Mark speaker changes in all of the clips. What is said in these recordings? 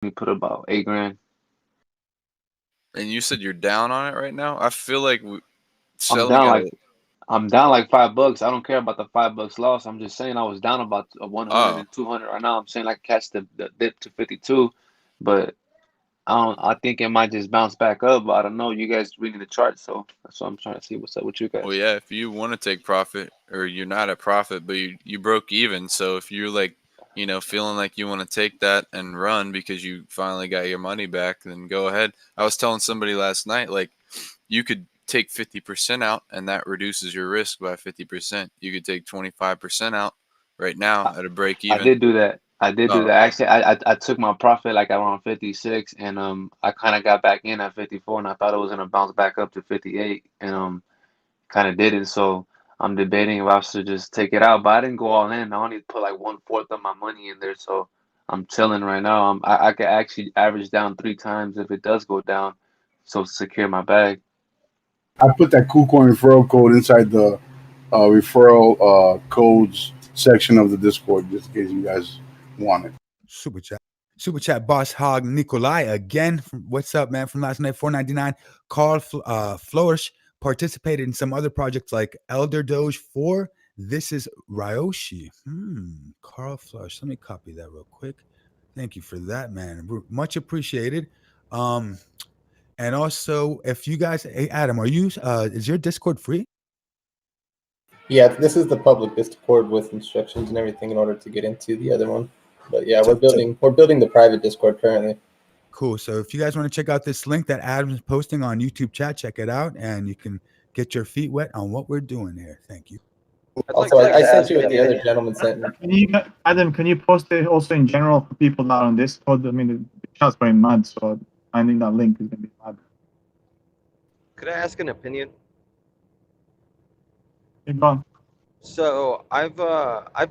Speaker 1: We put about 8 grand.
Speaker 2: And you said you're down on it right now. I feel like
Speaker 1: I'm
Speaker 2: selling
Speaker 1: down
Speaker 2: at
Speaker 1: like
Speaker 2: a
Speaker 1: I'm down like $5. I don't care about the $5 loss. I'm just saying I was down about 100
Speaker 2: oh
Speaker 1: and 200 right now. I'm saying I catch the dip to 52, but I don't. I think it might just bounce back up. But I don't know. You guys reading the chart, so that's what I'm trying to see what's up with you
Speaker 2: well,
Speaker 1: guys.
Speaker 2: yeah. If you want to take profit, or you're not at profit, but you broke even. So if you're like, feeling like you want to take that and run because you finally got your money back, then go ahead. I was telling somebody last night, like, you could take 50% out, and that reduces your risk by 50%. You could take 25% out right now
Speaker 1: I,
Speaker 2: at a break
Speaker 1: I
Speaker 2: even.
Speaker 1: did do that. I did do
Speaker 2: Oh,
Speaker 1: that. Actually, I took my profit like around 56, and I kind of got back in at 54, and I thought it was gonna bounce back up to 58, and kind of didn't. So I'm debating if I should just take it out, but I didn't go all in. I only put like 1/4 of my money in there, so I'm chilling right now. I could actually average down 3 times if it does go down, so to secure my bag.
Speaker 3: I put that KuCoin referral code inside the referral codes section of the Discord just in case you guys want it.
Speaker 4: Super chat. Super chat boss hog Nikolai again. What's up, man? From last night, 4.99. Carl Flourish participated in some other projects like Elder Doge 4. This is Ryoshi. Carl Flourish. Let me copy that real quick. Thank you for that, man. Much appreciated. Um, and also, if you guys, hey Adam, are you? Is your Discord free?
Speaker 5: Yeah, this is the public Discord with instructions and everything in order to get into the other one. But yeah, we're building the private Discord currently.
Speaker 4: Cool. So if you guys want to check out this link that Adam's posting on YouTube chat, check it out, and you can get your feet wet on what we're doing here. Thank you.
Speaker 6: I'd like
Speaker 5: Also,
Speaker 6: to
Speaker 5: I
Speaker 6: ask
Speaker 5: sent
Speaker 6: an
Speaker 5: you what the
Speaker 6: opinion.
Speaker 5: other gentleman sent me.
Speaker 7: Can you, Adam? Can you post it also in general for people not on Discord? I mean, the chat's going mad, so finding that link is gonna be mad.
Speaker 6: Could I ask an opinion?
Speaker 7: Keep going.
Speaker 6: So I've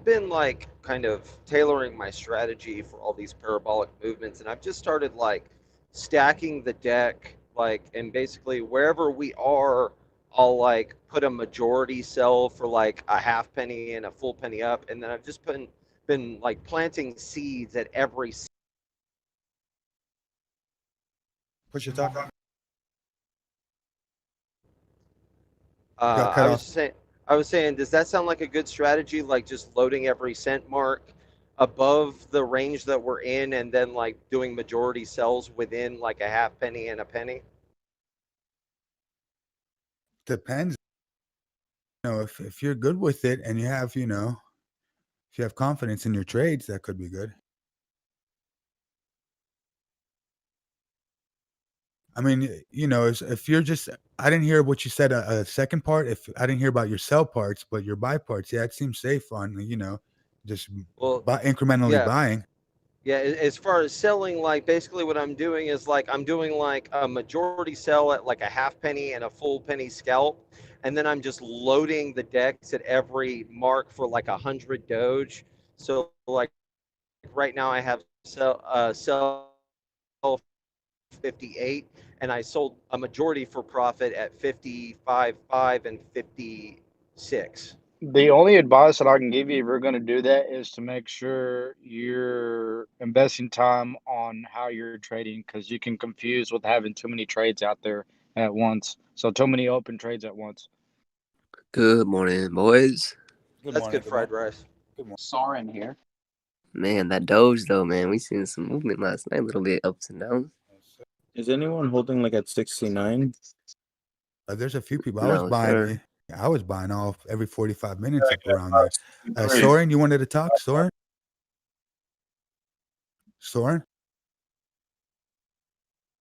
Speaker 6: been like kind of tailoring my strategy for all these parabolic movements, and I've just started like stacking the deck, like, and basically wherever we are, I'll like put a majority sell for like a half penny and a full penny up, and then I've just been like planting seeds at every.
Speaker 4: Push your talk. You got
Speaker 6: Uh,
Speaker 4: cut
Speaker 6: I
Speaker 4: off.
Speaker 6: was saying, I was saying, does that sound like a good strategy? Like just loading every cent mark above the range that we're in, and then like doing majority sells within like a half penny and a penny.
Speaker 4: Depends. If you're good with it and you have, if you have confidence in your trades, that could be good. I mean, if you're just, I didn't hear what you said a second part. If I didn't hear about your sell parts, but your buy parts, yeah, it seems safe on, just
Speaker 6: Well,
Speaker 4: incrementally
Speaker 6: yeah,
Speaker 4: buying.
Speaker 6: yeah. As far as selling, like basically what I'm doing is like I'm doing like a majority sell at like a half penny and a full penny scalp, and then I'm just loading the decks at every mark for like 100 Doge. So like right now I have sell 58, and I sold a majority for profit at 55.5 and 56.
Speaker 8: The only advice that I can give you if you're going to do that is to make sure you're investing time on how you're trading because you can confuse with having too many trades out there at once. So too many open trades at once.
Speaker 9: Good morning, boys.
Speaker 4: Good
Speaker 6: That's
Speaker 4: morning.
Speaker 6: good
Speaker 4: Good morning.
Speaker 6: fried rice.
Speaker 4: Good morning.
Speaker 10: Soren here.
Speaker 9: Man, that Doge though, man, we seen some movement last night, a little bit ups and downs.
Speaker 11: Is anyone holding like at 69?
Speaker 4: There's a few people.
Speaker 9: No, sir.
Speaker 4: I was buying off every 45 minutes up around there. Soren, you wanted to talk? Soren? Soren?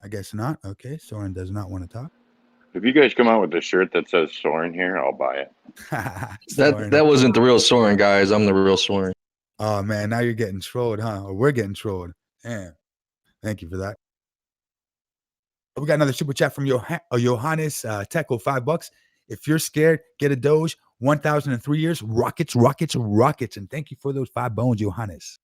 Speaker 4: I guess not. Okay, Soren does not want to talk.
Speaker 12: If you guys come out with a shirt that says Soren here, I'll buy it.
Speaker 4: Soren.
Speaker 11: That wasn't the real Soren, guys. I'm the real Soren.
Speaker 4: Oh man, now you're getting trolled, huh? Or we're getting trolled. Damn. Thank you for that. We got another super chat from Johannes Techo, $5. If you're scared, get a Doge. 1,003 years. Rockets, rockets, rockets. And thank you for those 5 bones, Johannes.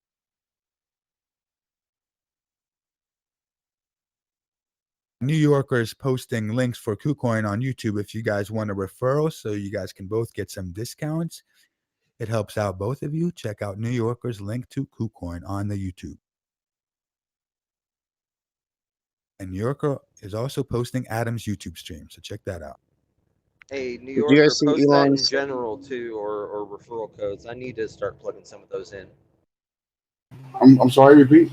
Speaker 4: New Yorkers posting links for KuCoin on YouTube if you guys want a referral so you guys can both get some discounts. It helps out both of you. Check out New Yorkers link to KuCoin on the YouTube. And New Yorker is also posting Adam's YouTube stream, so check that out.
Speaker 6: Hey, New
Speaker 9: Did you
Speaker 6: Yorker,
Speaker 9: guys see
Speaker 6: post that in
Speaker 9: Elon's?
Speaker 6: general too, or referral codes. I need to start plugging some of those in.
Speaker 3: I'm sorry, repeat.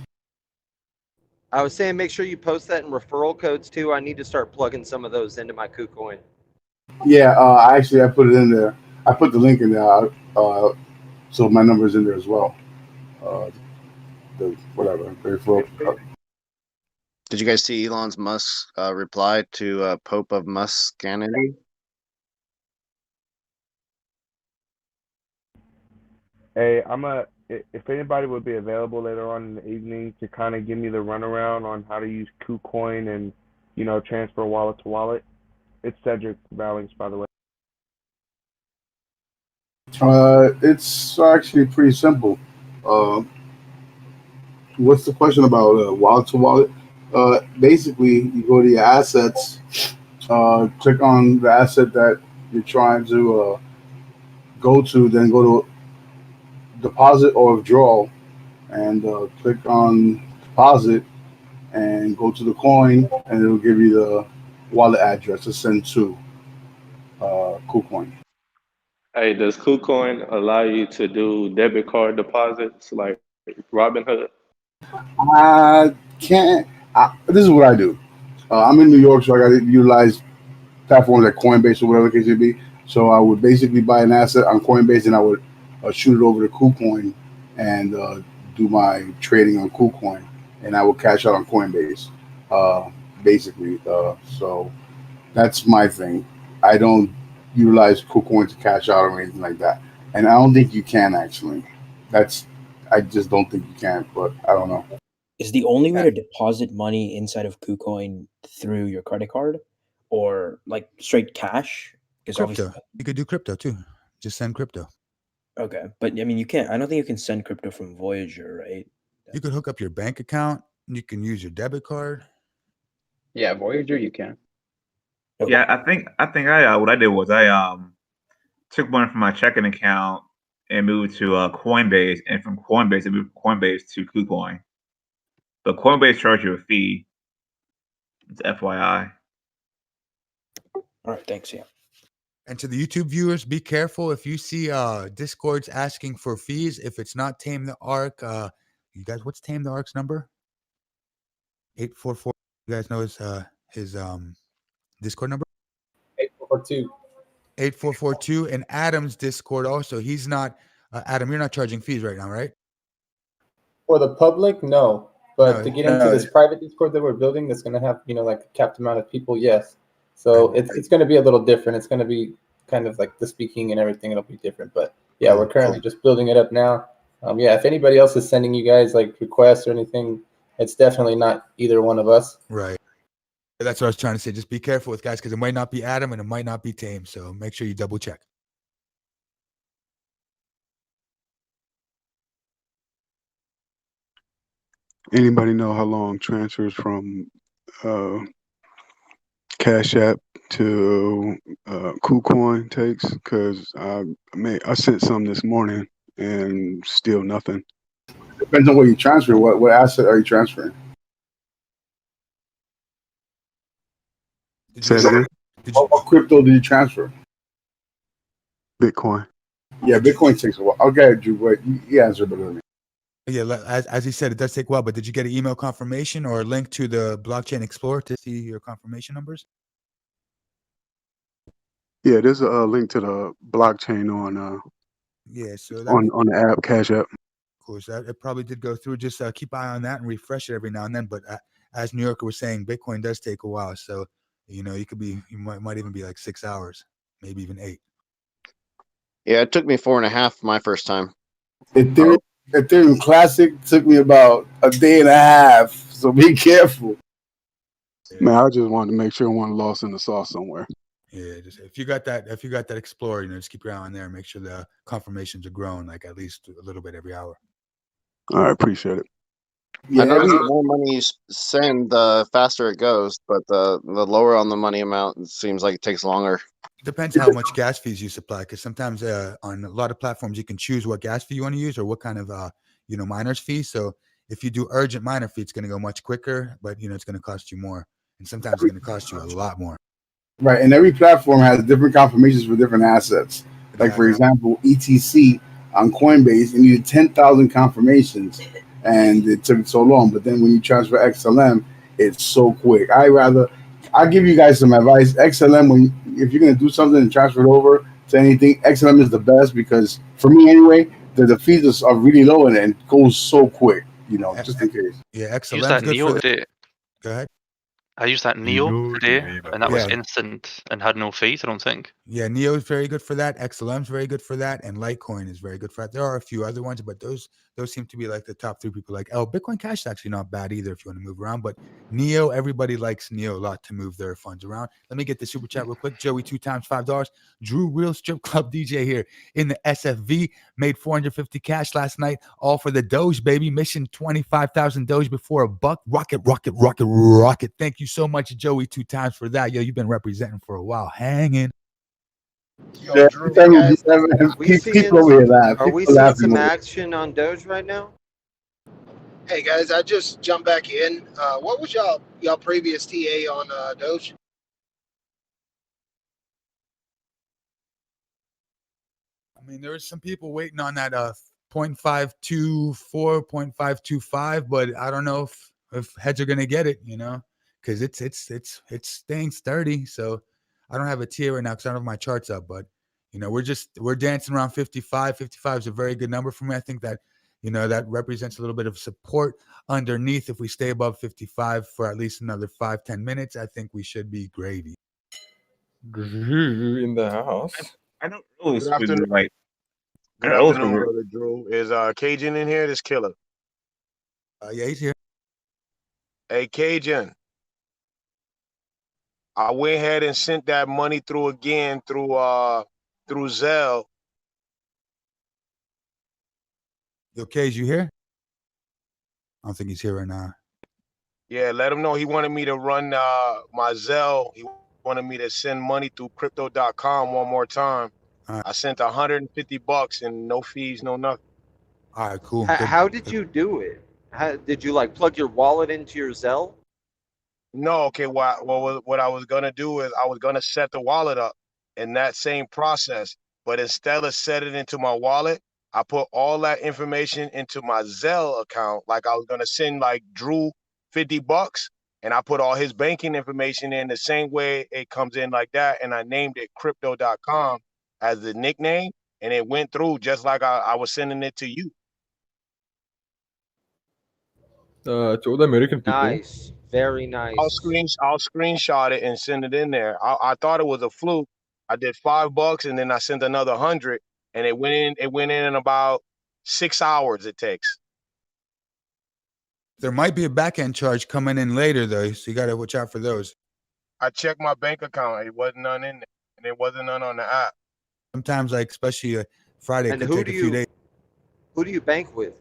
Speaker 6: I was saying, make sure you post that in referral codes too. I need to start plugging some of those into my KuCoin.
Speaker 3: Yeah, I put it in there. I put the link in there, so my number's in there as well. The whatever.
Speaker 9: Did you guys see Elon's Musk reply to Pope of Muscanity?
Speaker 10: Hey, if anybody would be available later on in the evening to kind of give me the runaround on how to use KuCoin and, transfer wallet to wallet. It's Cedric Bowings, by the way.
Speaker 3: It's actually pretty simple. What's the question about wallet to wallet? Basically, you go to your assets, click on the asset that you're trying to go to, then go to deposit or withdrawal, and click on deposit and go to the coin, and it'll give you the wallet address to send to KuCoin.
Speaker 10: Hey, does KuCoin allow you to do debit card deposits like Robinhood?
Speaker 3: I can't. This is what I do. I'm in New York, so I got to utilize platforms like Coinbase or whatever the case may be. So I would basically buy an asset on Coinbase, and I would shoot it over to KuCoin and do my trading on KuCoin, and I will cash out on Coinbase. Basically, so that's my thing. I don't utilize KuCoin to cash out or anything like that, and I don't think you can actually. That's I just don't think you can, but I don't know.
Speaker 13: Is the only way to deposit money inside of KuCoin through your credit card, or like straight cash? Because
Speaker 4: Crypto. You could do crypto too. Just send crypto.
Speaker 13: Okay, but I mean, you can't. I don't think you can send crypto from Voyager, right?
Speaker 4: You could hook up your bank account. You can use your debit card.
Speaker 14: Yeah, Voyager, you can.
Speaker 13: Okay.
Speaker 15: Yeah, I think I what I did was I took money from my checking account and moved to Coinbase, and from Coinbase, I moved from Coinbase to KuCoin. But Coinbase charge you a fee. It's FYI.
Speaker 13: All right, thanks. Yeah.
Speaker 4: And to the YouTube viewers, be careful if you see Discord's asking for fees. If it's not Tame the Ark, you guys, what's Tame the Ark's number? 844. You guys know his Discord number?
Speaker 5: 8442.
Speaker 4: 8442. And Adam's Discord also. He's not Adam. You're not charging fees right now, right?
Speaker 5: For the public, no. But
Speaker 4: No,
Speaker 5: to get into this private Discord that we're building, that's going to have like a capped amount of people, yes. So it's going to be a little different. It's going to be kind of like the speaking and everything. It'll be different. But yeah, we're currently just building it up now. Yeah, if anybody else is sending you guys like requests or anything, it's definitely not either one of us.
Speaker 4: Right. That's what I was trying to say. Just be careful with guys because it might not be Adam and it might not be Tame. So make sure you double check.
Speaker 16: Anybody know how long transfers from Cash App to KuCoin takes? Because I sent some this morning and still nothing.
Speaker 3: Depends on what you transfer. What asset are you transferring? What crypto did you transfer?
Speaker 16: Bitcoin.
Speaker 3: Yeah, Bitcoin takes a while. Okay, Drew, but you answer better than me.
Speaker 4: Yeah, as he said, it does take a while. But did you get an email confirmation or a link to the Blockchain Explorer to see your confirmation numbers?
Speaker 16: Yeah, there's a link to the blockchain on on the app, Cash App.
Speaker 4: Of course, it probably did go through. Just keep eye on that and refresh it every now and then. But as New Yorker was saying, Bitcoin does take a while. So you might even be like 6 hours, maybe even 8.
Speaker 9: Yeah, it took me 4.5 my first time.
Speaker 3: Ethereum Classic took me about a day and a half. So be careful.
Speaker 16: Man, I just wanted to make sure one lost in the sauce somewhere.
Speaker 4: Yeah, just if you got that Explorer, just keep your eye on there and make sure the confirmations are growing like at least a little bit every hour.
Speaker 16: All right, appreciate it.
Speaker 9: I noticed the more money you send, the faster it goes, but the lower on the money amount, it seems like it takes longer.
Speaker 4: Depends how much gas fees you supply, because sometimes on a lot of platforms you can choose what gas fee you want to use or what kind of miner's fee. So if you do urgent minor fee, it's going to go much quicker, but it's going to cost you more, and sometimes it's going to cost you a lot more.
Speaker 3: Right, and every platform has different confirmations for different assets. Like for
Speaker 4: Exactly.
Speaker 3: example, ETC on Coinbase, it needed 10,000 confirmations, and it took so long. But then when you transfer XLM, it's so quick. I'll give you guys some advice. XLM, if you're gonna do something and transfer it over to anything, XLM is the best because for me anyway, the fees are really low and it goes so quick. Just in case.
Speaker 4: Yeah,
Speaker 17: Use
Speaker 4: XLM's
Speaker 17: that
Speaker 4: good for
Speaker 17: Neo
Speaker 4: that.
Speaker 17: today.
Speaker 4: Go ahead.
Speaker 17: I used that Neo today, and that was
Speaker 4: Yeah.
Speaker 17: instant and had no fees, I don't think.
Speaker 4: Yeah, Neo is very good for that. XLM's very good for that, and Litecoin is very good for that. There are a few other ones, but those seem to be like the top three people. Like, Bitcoin Cash is actually not bad either if you want to move around. But Neo, everybody likes Neo a lot to move their funds around. Let me get the super chat real quick. Joey, 2 times $5. Drew, real strip club DJ here in the SFV, made 450 cash last night, all for the Doge, baby. Mission 25,000 Doge before a buck. Rocket, rocket, rocket, rocket. Thank you so much, Joey, 2 times for that. Yo, you've been representing for a while. Hanging.
Speaker 3: Yeah,
Speaker 6: Drew,
Speaker 3: guys, people over here laugh.
Speaker 6: Are we
Speaker 3: People
Speaker 6: seeing
Speaker 3: laughing
Speaker 6: some
Speaker 3: over here.
Speaker 6: action on Doge right now?
Speaker 18: Hey guys, I just jumped back in. What was y'all previous TA on Doge?
Speaker 4: I mean, there was some people waiting on that 0.524, 0.525, but I don't know if heads are gonna get it, because it's staying sturdy. So I don't have a tier right now because I don't have my charts up, but we're dancing around 55. 55 is a very good number for me. I think that that represents a little bit of support underneath. If we stay above 55 for at least another 5-10 minutes, I think we should be gravy.
Speaker 19: In the house.
Speaker 15: I don't know
Speaker 20: Good afternoon.
Speaker 15: like.
Speaker 20: Good afternoon, brother Drew. Is Cajun in here? This killer.
Speaker 4: Yeah, he's here.
Speaker 20: Hey, Cajun. I went ahead and sent that money through again through Zelle.
Speaker 4: Okay, is you here? I don't think he's here right now.
Speaker 20: Yeah, let him know he wanted me to run my Zelle. He wanted me to send money through crypto.com one more time.
Speaker 4: Right.
Speaker 20: I sent $150 and no fees, no nothing.
Speaker 4: All right, cool.
Speaker 6: How did you do it? Did you plug your wallet into your Zelle?
Speaker 20: No, okay. What I was gonna do is I was gonna set the wallet up in that same process, but instead of set it into my wallet, I put all that information into my Zelle account. Like I was gonna send Drew $50, and I put all his banking information in the same way it comes in like that, and I named it crypto.com as the nickname, and it went through just like I was sending it to you.
Speaker 19: To all the American people.
Speaker 6: Nice, very nice.
Speaker 20: I'll screenshot it and send it in there. I thought it was a fluke. I did $5 and then I sent another 100, and it went in. It went in about 6 hours. It takes.
Speaker 4: There might be a back end charge coming in later though, so you got to watch out for those.
Speaker 20: I checked my bank account. It wasn't none in there, and it wasn't none on the app.
Speaker 4: Sometimes, especially Friday, it
Speaker 6: And
Speaker 4: could
Speaker 6: who
Speaker 4: take
Speaker 6: do
Speaker 4: a few days.
Speaker 6: Who do you bank with?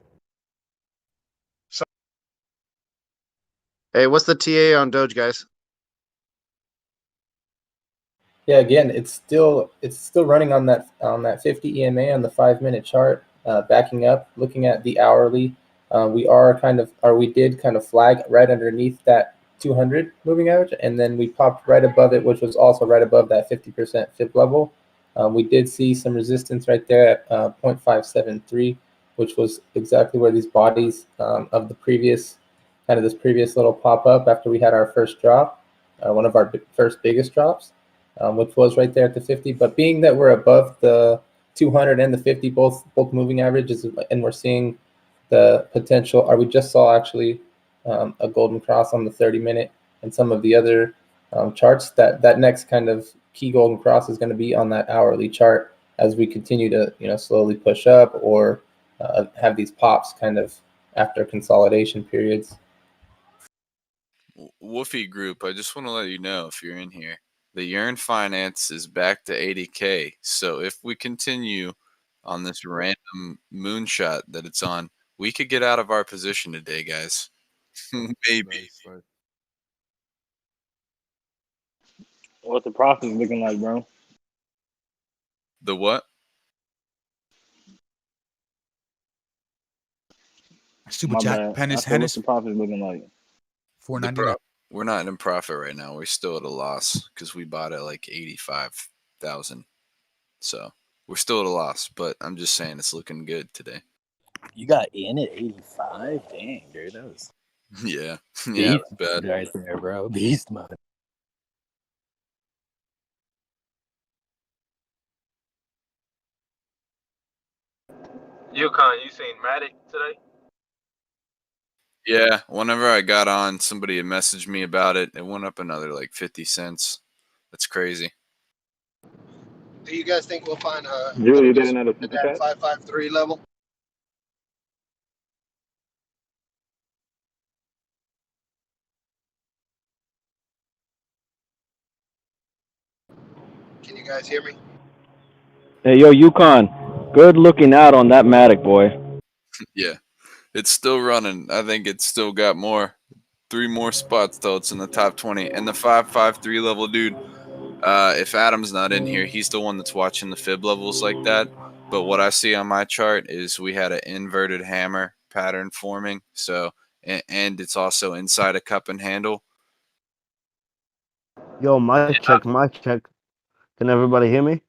Speaker 9: Hey, what's the TA on Doge, guys?
Speaker 5: Yeah, again, it's still running on that 50 EMA on the 5-minute chart, backing up, looking at the hourly. We did kind of flag right underneath that 200 moving average, and then we popped right above it, which was also right above that 50% fib level. We did see some resistance right there at 0.573, which was exactly where these bodies of the previous little pop up after we had our first drop, one of our first biggest drops. Which was right there at the 50. But being that we're above the 200 and the 50, both moving averages, and we're seeing the potential, or we just saw actually a golden cross on the 30-minute and some of the other charts, that next kind of key golden cross is going to be on that hourly chart as we continue to slowly push up or have these pops kind of after consolidation periods.
Speaker 2: Woofy Group, I just want to let you know if you're in here, the Yearn Finance is back to 80K. So if we continue on this random moonshot that it's on, we could get out of our position today, guys. Maybe.
Speaker 19: Nice.
Speaker 21: What the profits looking like, bro?
Speaker 2: The what?
Speaker 4: Super
Speaker 21: My
Speaker 4: chat.
Speaker 21: bad. I
Speaker 4: Penis
Speaker 21: said, what's
Speaker 4: Hennis.
Speaker 21: the profit looking like?
Speaker 4: $4.99.
Speaker 2: We're not in profit right now. We're still at a loss because we bought at like 85,000. So we're still at a loss, but I'm just saying it's looking good today.
Speaker 1: You got in at 85? Dang, dude. That was
Speaker 2: Yeah, yeah,
Speaker 1: beast
Speaker 2: it was bad.
Speaker 1: mode right there, bro. Beast mode.
Speaker 22: Yukon, you seen Matic today?
Speaker 2: Yeah, whenever I got on, somebody had messaged me about it. It went up another like 50 cents. That's crazy.
Speaker 18: Do you guys think we'll find a
Speaker 21: Julie,
Speaker 18: little
Speaker 21: you
Speaker 18: bit
Speaker 21: did another
Speaker 18: at
Speaker 21: super
Speaker 18: that
Speaker 21: chat?
Speaker 18: 553 level? Can you guys hear me?
Speaker 23: Hey, yo, Yukon. Good looking out on that Matic, boy.
Speaker 2: Yeah, it's still running. I think it's still got more. 3 more spots though. It's in the top 20. And the 553 level dude, if Adam's not in here, he's the one that's watching the fib levels like that. But what I see on my chart is we had an inverted hammer pattern forming. So, and it's also inside a cup and handle.
Speaker 24: Yo, mic check, mic check. Can everybody hear me?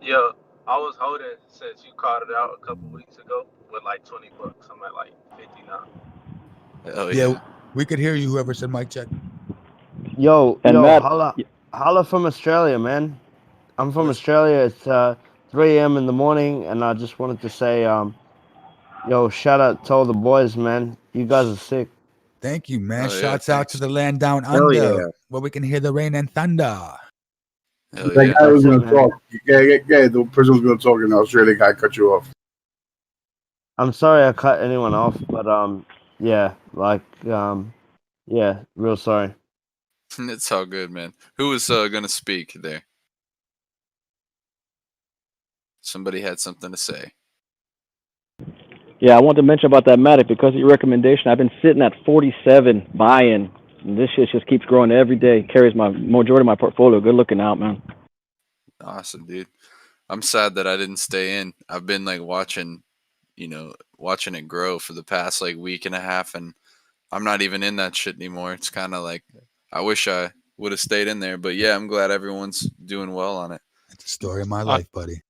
Speaker 22: Yeah, I was holding since you called it out a couple weeks ago with like $20. I'm at like 50 now.
Speaker 2: Oh
Speaker 4: Yeah, we could hear you. Whoever said mic check.
Speaker 24: Yo,
Speaker 23: And
Speaker 24: yo,
Speaker 23: Matt-
Speaker 24: holla from Australia, man. I'm from
Speaker 4: What's-
Speaker 24: Australia. It's 3 a.m. in the morning, and I just wanted to say, yo, shout out to all the boys, man. You guys are sick.
Speaker 4: Thank you, man.
Speaker 2: Oh, yeah,
Speaker 4: Shouts out to the land down
Speaker 3: Hell
Speaker 4: under,
Speaker 3: yeah.
Speaker 4: where we can hear the rain and thunder.
Speaker 2: Hell
Speaker 3: That
Speaker 2: yeah.
Speaker 3: guy was
Speaker 24: That's it,
Speaker 3: going to
Speaker 24: man.
Speaker 3: talk. Yeah, the person was going to talk, and the Australian guy cut you off.
Speaker 24: I'm sorry I cut anyone off, but yeah, like yeah, real sorry.
Speaker 2: It's all good, man. Who was going to speak there? Somebody had something to say.
Speaker 23: Yeah, I wanted to mention about that Matic because of your recommendation. I've been sitting at 47 buying. And this shit just keeps growing every day. Carries my majority of my portfolio. Good looking out, man.
Speaker 2: Awesome, dude. I'm sad that I didn't stay in. I've been like watching it grow for the past like week and a half, and I'm not even in that shit anymore. It's kind of like I wish I would have stayed in there, but yeah, I'm glad everyone's doing well on it.
Speaker 4: It's the story of my life, buddy.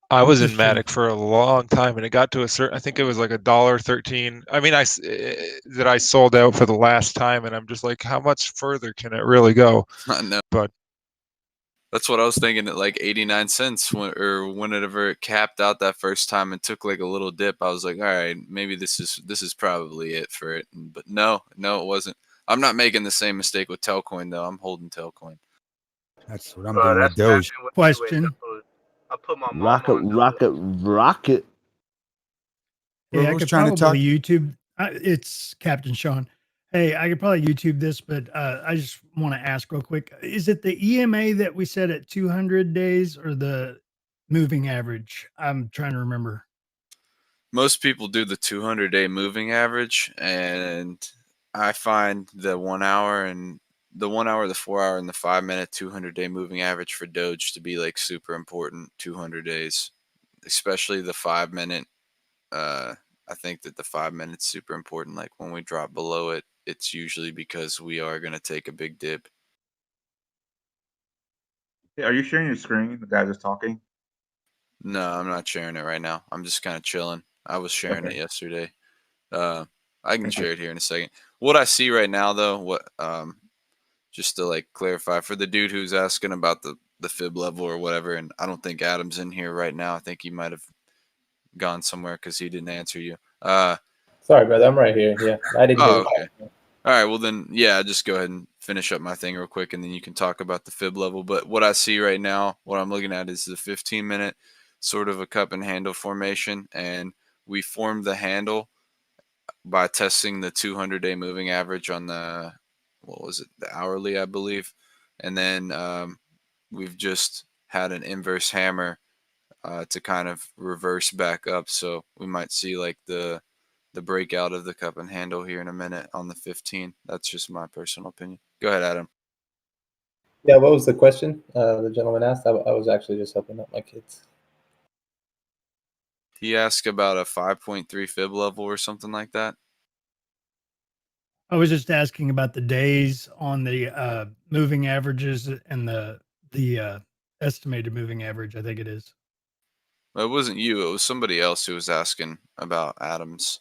Speaker 25: I was in
Speaker 4: Just chilling.
Speaker 25: Matic for a long time, and it got to a certain. I think it was like $1.13. I mean, that I sold out for the last time, and I'm just like, how much further can it really go?
Speaker 2: I know.
Speaker 25: But
Speaker 2: That's what I was thinking at like 89 cents whenever it capped out that first time and took like a little dip. I was like, all right, maybe this is probably it for it. But no, it wasn't. I'm not making the same mistake with Telcoin though. I'm holding Telcoin.
Speaker 4: That's what I'm doing with Doge.
Speaker 22: Question. I put my mom on
Speaker 24: Rocket.
Speaker 4: Well,
Speaker 26: Hey, I
Speaker 4: who's
Speaker 26: could
Speaker 4: trying to
Speaker 26: probably
Speaker 4: talk?
Speaker 26: YouTube. It's Captain Sean. Hey, I could probably YouTube this, but I just want to ask real quick: is it the EMA that we set at 200 days, or the moving average? I'm trying to remember.
Speaker 2: Most people do the 200-day moving average, and I find the 1 hour, the 4 hour, and the 5 minute 200-day moving average for Doge to be like super important. 200 days, especially the 5 minute. I think that the 5 minutes super important. Like when we drop below it, it's usually because we are going to take a big dip.
Speaker 15: Hey, are you sharing your screen? The guy just talking.
Speaker 2: No, I'm not sharing it right now. I'm just kind of chilling. I was sharing it
Speaker 15: Okay.
Speaker 2: yesterday. I can
Speaker 15: Thank you.
Speaker 2: share it here in a second. What I see right now, though, just to like clarify for the dude who's asking about the fib level or whatever, and I don't think Adam's in here right now. I think he might have gone somewhere because he didn't answer you.
Speaker 5: Sorry, brother. I'm right here. Yeah, I didn't hear.
Speaker 2: Oh, okay. All right. Well, then, yeah, just go ahead and finish up my thing real quick, and then you can talk about the fib level. But what I see right now, what I'm looking at is the 15-minute sort of a cup and handle formation, and we formed the handle by testing the 200-day moving average on the the hourly, I believe, and then we've just had an inverse hammer to kind of reverse back up. So we might see like the breakout of the cup and handle here in a minute on the 15. That's just my personal opinion. Go ahead, Adam.
Speaker 5: Yeah, what was the question the gentleman asked? I was actually just helping out my kids.
Speaker 2: He asked about a 5.3 fib level or something like that.
Speaker 26: I was just asking about the days on the moving averages and the estimated moving average. I think it is.
Speaker 2: Well, it wasn't you. It was somebody else who was asking about Adam's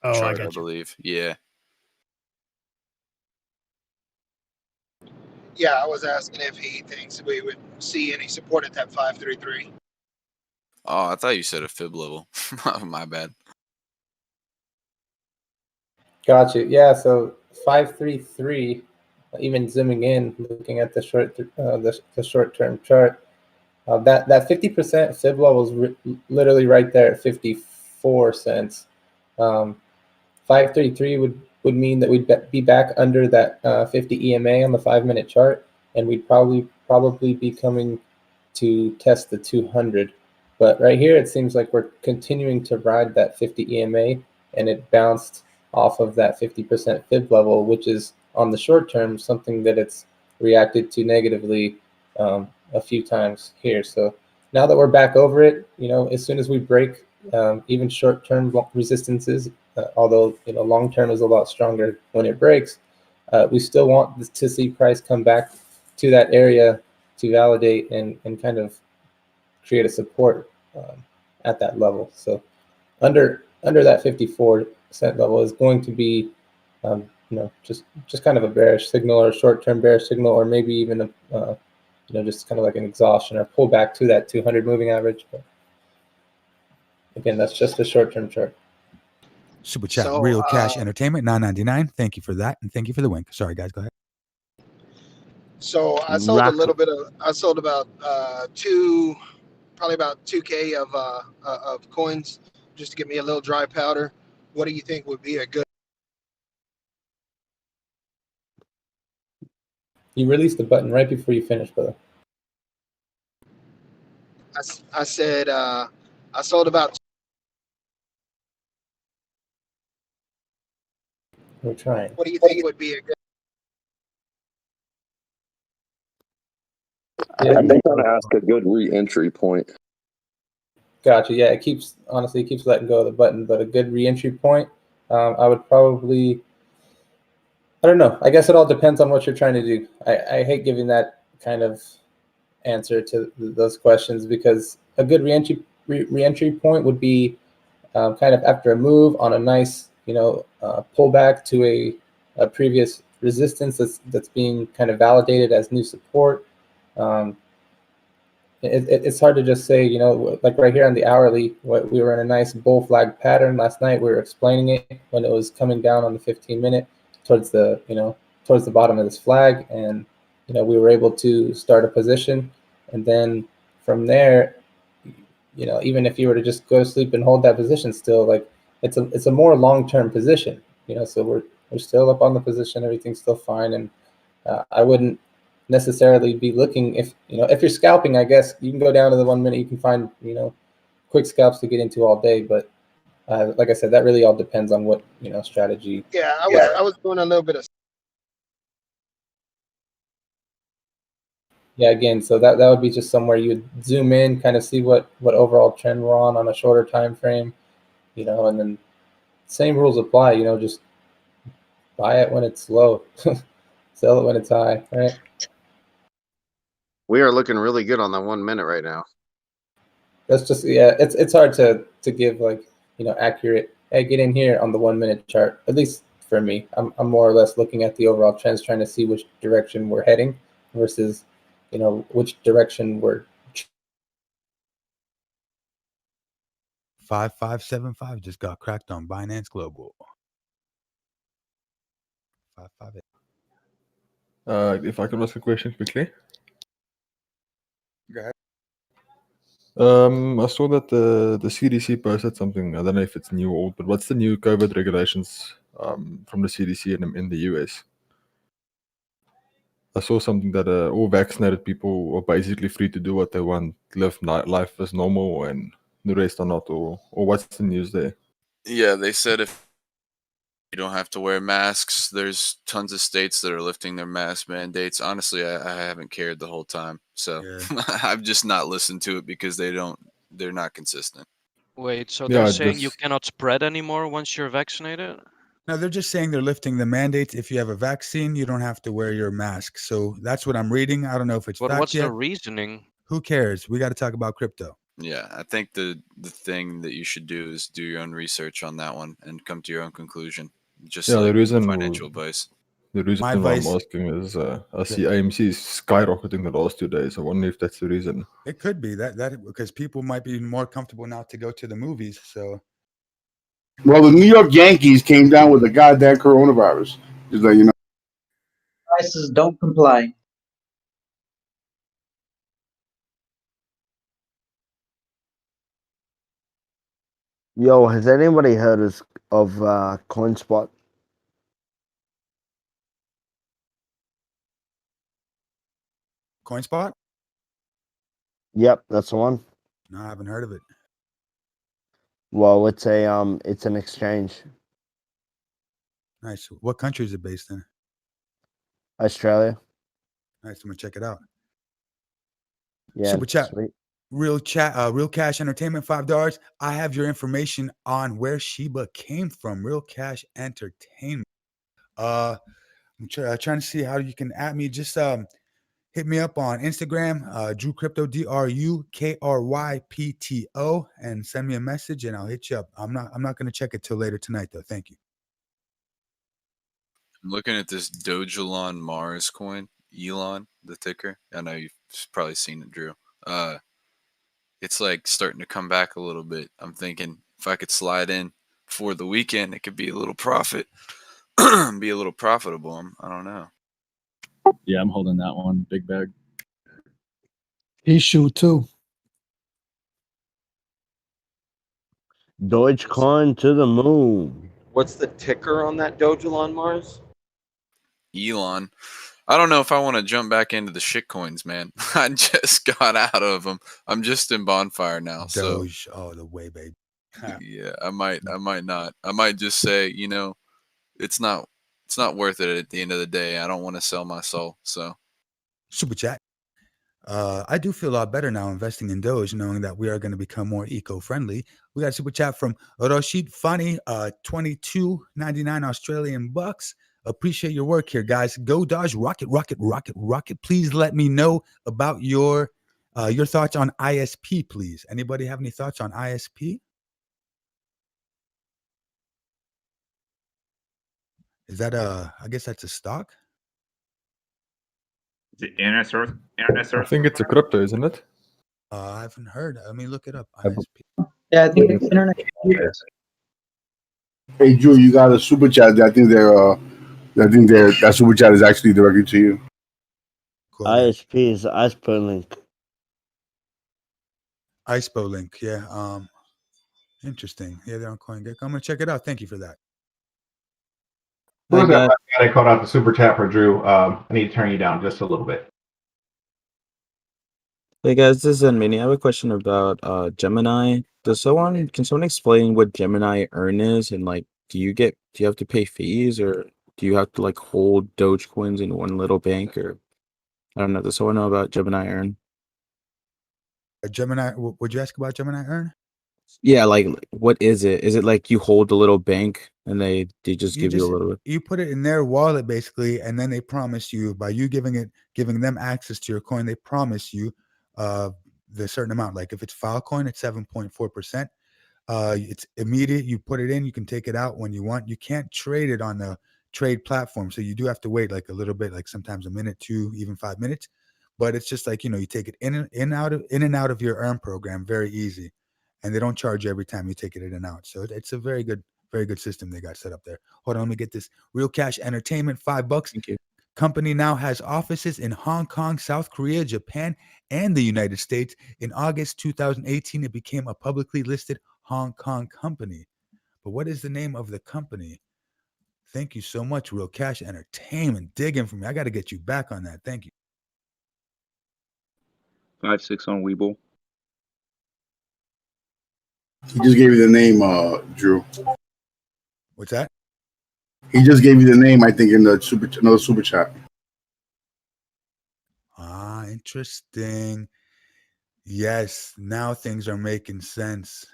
Speaker 26: Oh, I
Speaker 2: chart, I
Speaker 26: got you.
Speaker 2: believe. Yeah.
Speaker 18: Yeah, I was asking if he thinks we would see any support at that 533.
Speaker 2: Oh, I thought you said a fib level. My bad.
Speaker 5: Gotcha. Yeah. So 533. Even zooming in, looking at the short term chart, that 50% fib level is literally right there at 54 cents. 533 would mean that we'd be back under that 50 EMA on the 5-minute chart, and we'd probably be coming to test the 200. But right here, it seems like we're continuing to ride that 50 EMA, and it bounced off of that 50% fib level, which is on the short term something that it's reacted to negatively a few times here. So now that we're back over it, as soon as we break even short-term resistances, although long-term is a lot stronger when it breaks, we still want to see price come back to that area to validate and kind of create a support at that level. So under that 54% level is going to be just kind of a bearish signal or a short-term bearish signal, or maybe even a just kind of like an exhaustion or pullback to that 200 moving average. But again, that's just a short-term chart.
Speaker 4: Super chat,
Speaker 18: So,
Speaker 4: Real Cash Entertainment, $9.99. Thank you for that, and thank you for the wink. Sorry, guys, go ahead.
Speaker 18: So I sold a little bit of. I sold about probably about 2K of coins, just to get me a little dry powder. What do you think would be a good?
Speaker 5: You released the button right before you finished, brother.
Speaker 18: I said I sold about.
Speaker 5: We're trying.
Speaker 18: What do you think would be a good?
Speaker 5: Yeah.
Speaker 7: I've been trying to ask a good re-entry point.
Speaker 5: Gotcha. Yeah, it keeps letting go of the button, but a good re-entry point, I would probably. I don't know. I guess it all depends on what you're trying to do. I hate giving that kind of answer to those questions, because a good re-entry point would be kind of after a move on a nice pullback to a previous resistance that's being kind of validated as new support. It's hard to just say, like right here on the hourly, we were in a nice bull flag pattern last night. We were explaining it when it was coming down on the 15-minute towards the bottom of this flag, and we were able to start a position, and then from there, even if you were to just go to sleep and hold that position still, like it's a more long-term position, so we're still up on the position, everything's still fine, and I wouldn't necessarily be looking, if you're scalping, I guess you can go down to the 1 minute, you can find quick scalps to get into all day, but like I said, that really all depends on what strategy.
Speaker 18: Yeah, I was doing a little bit of.
Speaker 5: Yeah, again, so that would be just somewhere you would zoom in, kind of see what overall trend we're on a shorter time frame, and then same rules apply, just buy it when it's low, sell it when it's high, right?
Speaker 9: We are looking really good on that 1 minute right now.
Speaker 5: That's just, yeah, it's hard to give like accurate, hey, get in here on the 1 minute chart. At least for me, I'm more or less looking at the overall trends, trying to see which direction we're heading versus which direction we're.
Speaker 4: 5575 just got cracked on Binance Global. 558.
Speaker 19: If I can ask a question quickly.
Speaker 4: Go ahead.
Speaker 19: I saw that the CDC posted something. I don't know if it's new or old, but what's the new COVID regulations from the CDC in the US? I saw something that all vaccinated people are basically free to do what they want, live life as normal, and the rest are not. Or what's the news there?
Speaker 2: Yeah, they said if you don't have to wear masks, there's tons of states that are lifting their mask mandates. Honestly, I haven't cared the whole time, so I've just not listened to it because they're not consistent.
Speaker 8: Wait, so
Speaker 19: Yeah,
Speaker 8: they're
Speaker 19: it
Speaker 8: saying you
Speaker 19: just
Speaker 8: cannot spread anymore once you're vaccinated?
Speaker 4: No, they're just saying they're lifting the mandates. If you have a vaccine, you don't have to wear your mask. So that's what I'm reading. I don't know if it's
Speaker 8: But
Speaker 4: fact
Speaker 8: what's the
Speaker 4: yet.
Speaker 8: reasoning?
Speaker 4: Who cares? We got to talk about crypto.
Speaker 2: Yeah, I think the thing that you should do is do your own research on that one and come to your own conclusion. Just
Speaker 19: yeah.
Speaker 2: like financial advice.
Speaker 19: The reason
Speaker 4: My
Speaker 19: why I'm
Speaker 4: advice-
Speaker 19: asking is I see AMC is skyrocketing the last 2 days. I wonder if that's the reason.
Speaker 4: It could be that because people might be more comfortable now to go to the movies. So
Speaker 3: Well, the New York Yankees came down with a goddamn coronavirus. Just like you know.
Speaker 10: Prices don't comply.
Speaker 24: Yo, has anybody heard of CoinSpot?
Speaker 4: CoinSpot?
Speaker 24: Yep, that's the one.
Speaker 4: No, I haven't heard of it.
Speaker 24: Well, it's an exchange.
Speaker 4: Nice. What country is it based in?
Speaker 24: Australia.
Speaker 4: Nice. I'm gonna check it out.
Speaker 24: Yeah,
Speaker 4: Super chat.
Speaker 24: sweet.
Speaker 4: Real Cash Entertainment, $5. I have your information on where Shiba came from. Real Cash Entertainment. I'm trying to see how you can at me. Just hit me up on Instagram, Drew Crypto, DRUKRYPTO, and send me a message, and I'll hit you up. I'm not gonna check it till later tonight, though. Thank you.
Speaker 2: I'm looking at this Doge Elon Mars coin. Elon, the ticker. I know you've probably seen it, Drew. It's like starting to come back a little bit. I'm thinking if I could slide in before the weekend, it could be a little profit, be a little profitable. I don't know.
Speaker 1: Yeah, I'm holding that one. Big bag.
Speaker 10: Issue too.
Speaker 24: Dogecoin to the moon.
Speaker 6: What's the ticker on that Doge Elon Mars?
Speaker 2: Elon. I don't know if I want to jump back into the shit coins, man. I just got out of them. I'm just in bonfire now.
Speaker 4: Doge, oh, the way, babe.
Speaker 2: Yeah, I might not. I might just say, it's not worth it at the end of the day. I don't want to sell my soul. So
Speaker 4: Super chat. I do feel a lot better now investing in Doge, knowing that we are going to become more eco-friendly. We got a super chat from Rashid Fani, 22.99 Australian bucks. Appreciate your work here, guys. Go Doge, rocket, rocket, rocket, rocket. Please let me know about your thoughts on ISP, please. Anybody have any thoughts on ISP? Is that I guess that's a stock?
Speaker 15: The internet source.
Speaker 19: I think it's a crypto, isn't it?
Speaker 4: I haven't heard. Let me look it up. ISP.
Speaker 10: Yeah, I think it's internet.
Speaker 3: Hey, Drew, you got a super chat. I think that super chat is actually directed to you.
Speaker 24: ISP is ISPO link.
Speaker 4: ISPO link, yeah. Interesting. Yeah, they're on CoinGecko. I'm gonna check it out. Thank you for that.
Speaker 11: Who was that guy that called out the super chat for Drew? I need to turn you down just a little bit.
Speaker 12: Hey guys, this is Mini. I have a question about Gemini. Can someone explain what Gemini Earn is, and like do you have to pay fees, or do you have to like hold Doge coins in one little bank, or I don't know. Does someone know about Gemini Earn?
Speaker 4: Gemini, would you ask about Gemini Earn?
Speaker 12: Yeah, like what is it? Is it like you hold a little bank and they just give you a little bit?
Speaker 4: You put it in their wallet basically, and then they promise you by you giving them access to your coin, they promise you the certain amount. Like if it's Filecoin, it's 7.4%. It's immediate. You put it in, you can take it out when you want. You can't trade it on the trade platform, so you do have to wait like a little bit, like sometimes a minute, 2, even 5 minutes. But it's just like you take it in and out of your Earn program, very easy, and they don't charge you every time you take it in and out. So it's a very good system they got set up there. Hold on, let me get this. Real Cash Entertainment, $5.
Speaker 12: Thank you.
Speaker 4: Company now has offices in Hong Kong, South Korea, Japan, and the United States. In August 2018, it became a publicly listed Hong Kong company. But what is the name of the company? Thank you so much, Real Cash Entertainment. Digging for me. I got to get you back on that. Thank you.
Speaker 13: 5-6 on Weeble.
Speaker 3: He just gave you the name, Drew.
Speaker 4: What's that?
Speaker 3: He just gave you the name, I think, in the another super chat.
Speaker 4: Interesting. Yes, now things are making sense.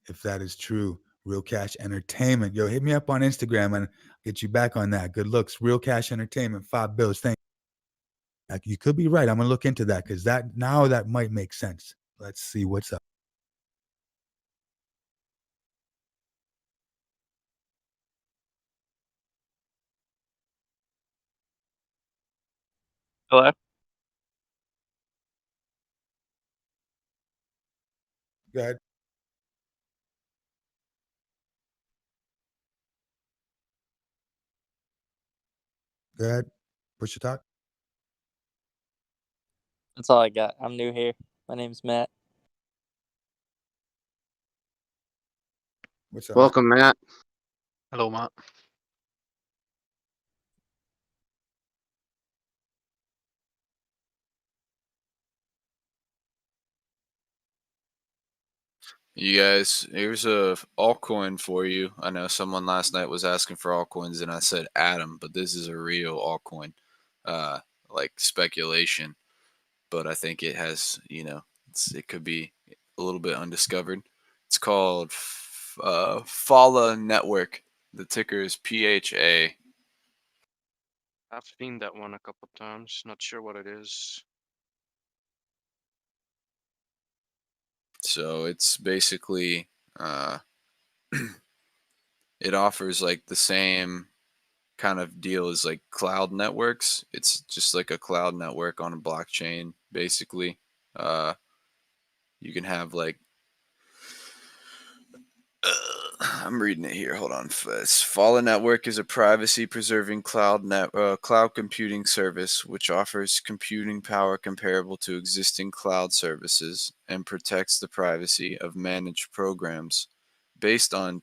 Speaker 4: if that is true. Real Cash Entertainment. Yo, hit me up on Instagram and I'll get you back on that. Good looks. Real Cash Entertainment, $5. Thank you. Like, you could be right. I'm gonna look into that because that might make sense. Let's see what's up.
Speaker 8: Hello?
Speaker 4: Go ahead. Go ahead. Push your talk.
Speaker 13: That's all I got. I'm new here. My name's Matt.
Speaker 4: What's up,
Speaker 9: Welcome, Matt.
Speaker 22: Hello, Matt.
Speaker 2: You guys, here's a altcoin for you. I know someone last night was asking for altcoins, and I said Atom, but this is a real altcoin, like speculation. But I think it has, it could be a little bit undiscovered. It's called Fala Network. The ticker is PHA.
Speaker 8: I've seen that one a couple times. Not sure what it is.
Speaker 2: So it's basically it offers like the same kind of deal as like cloud networks. It's just like a cloud network on a blockchain, basically. You can have like I'm reading it here. Hold on. Fallen Network is a privacy-preserving cloud computing service which offers computing power comparable to existing cloud services and protects the privacy of managed programs based on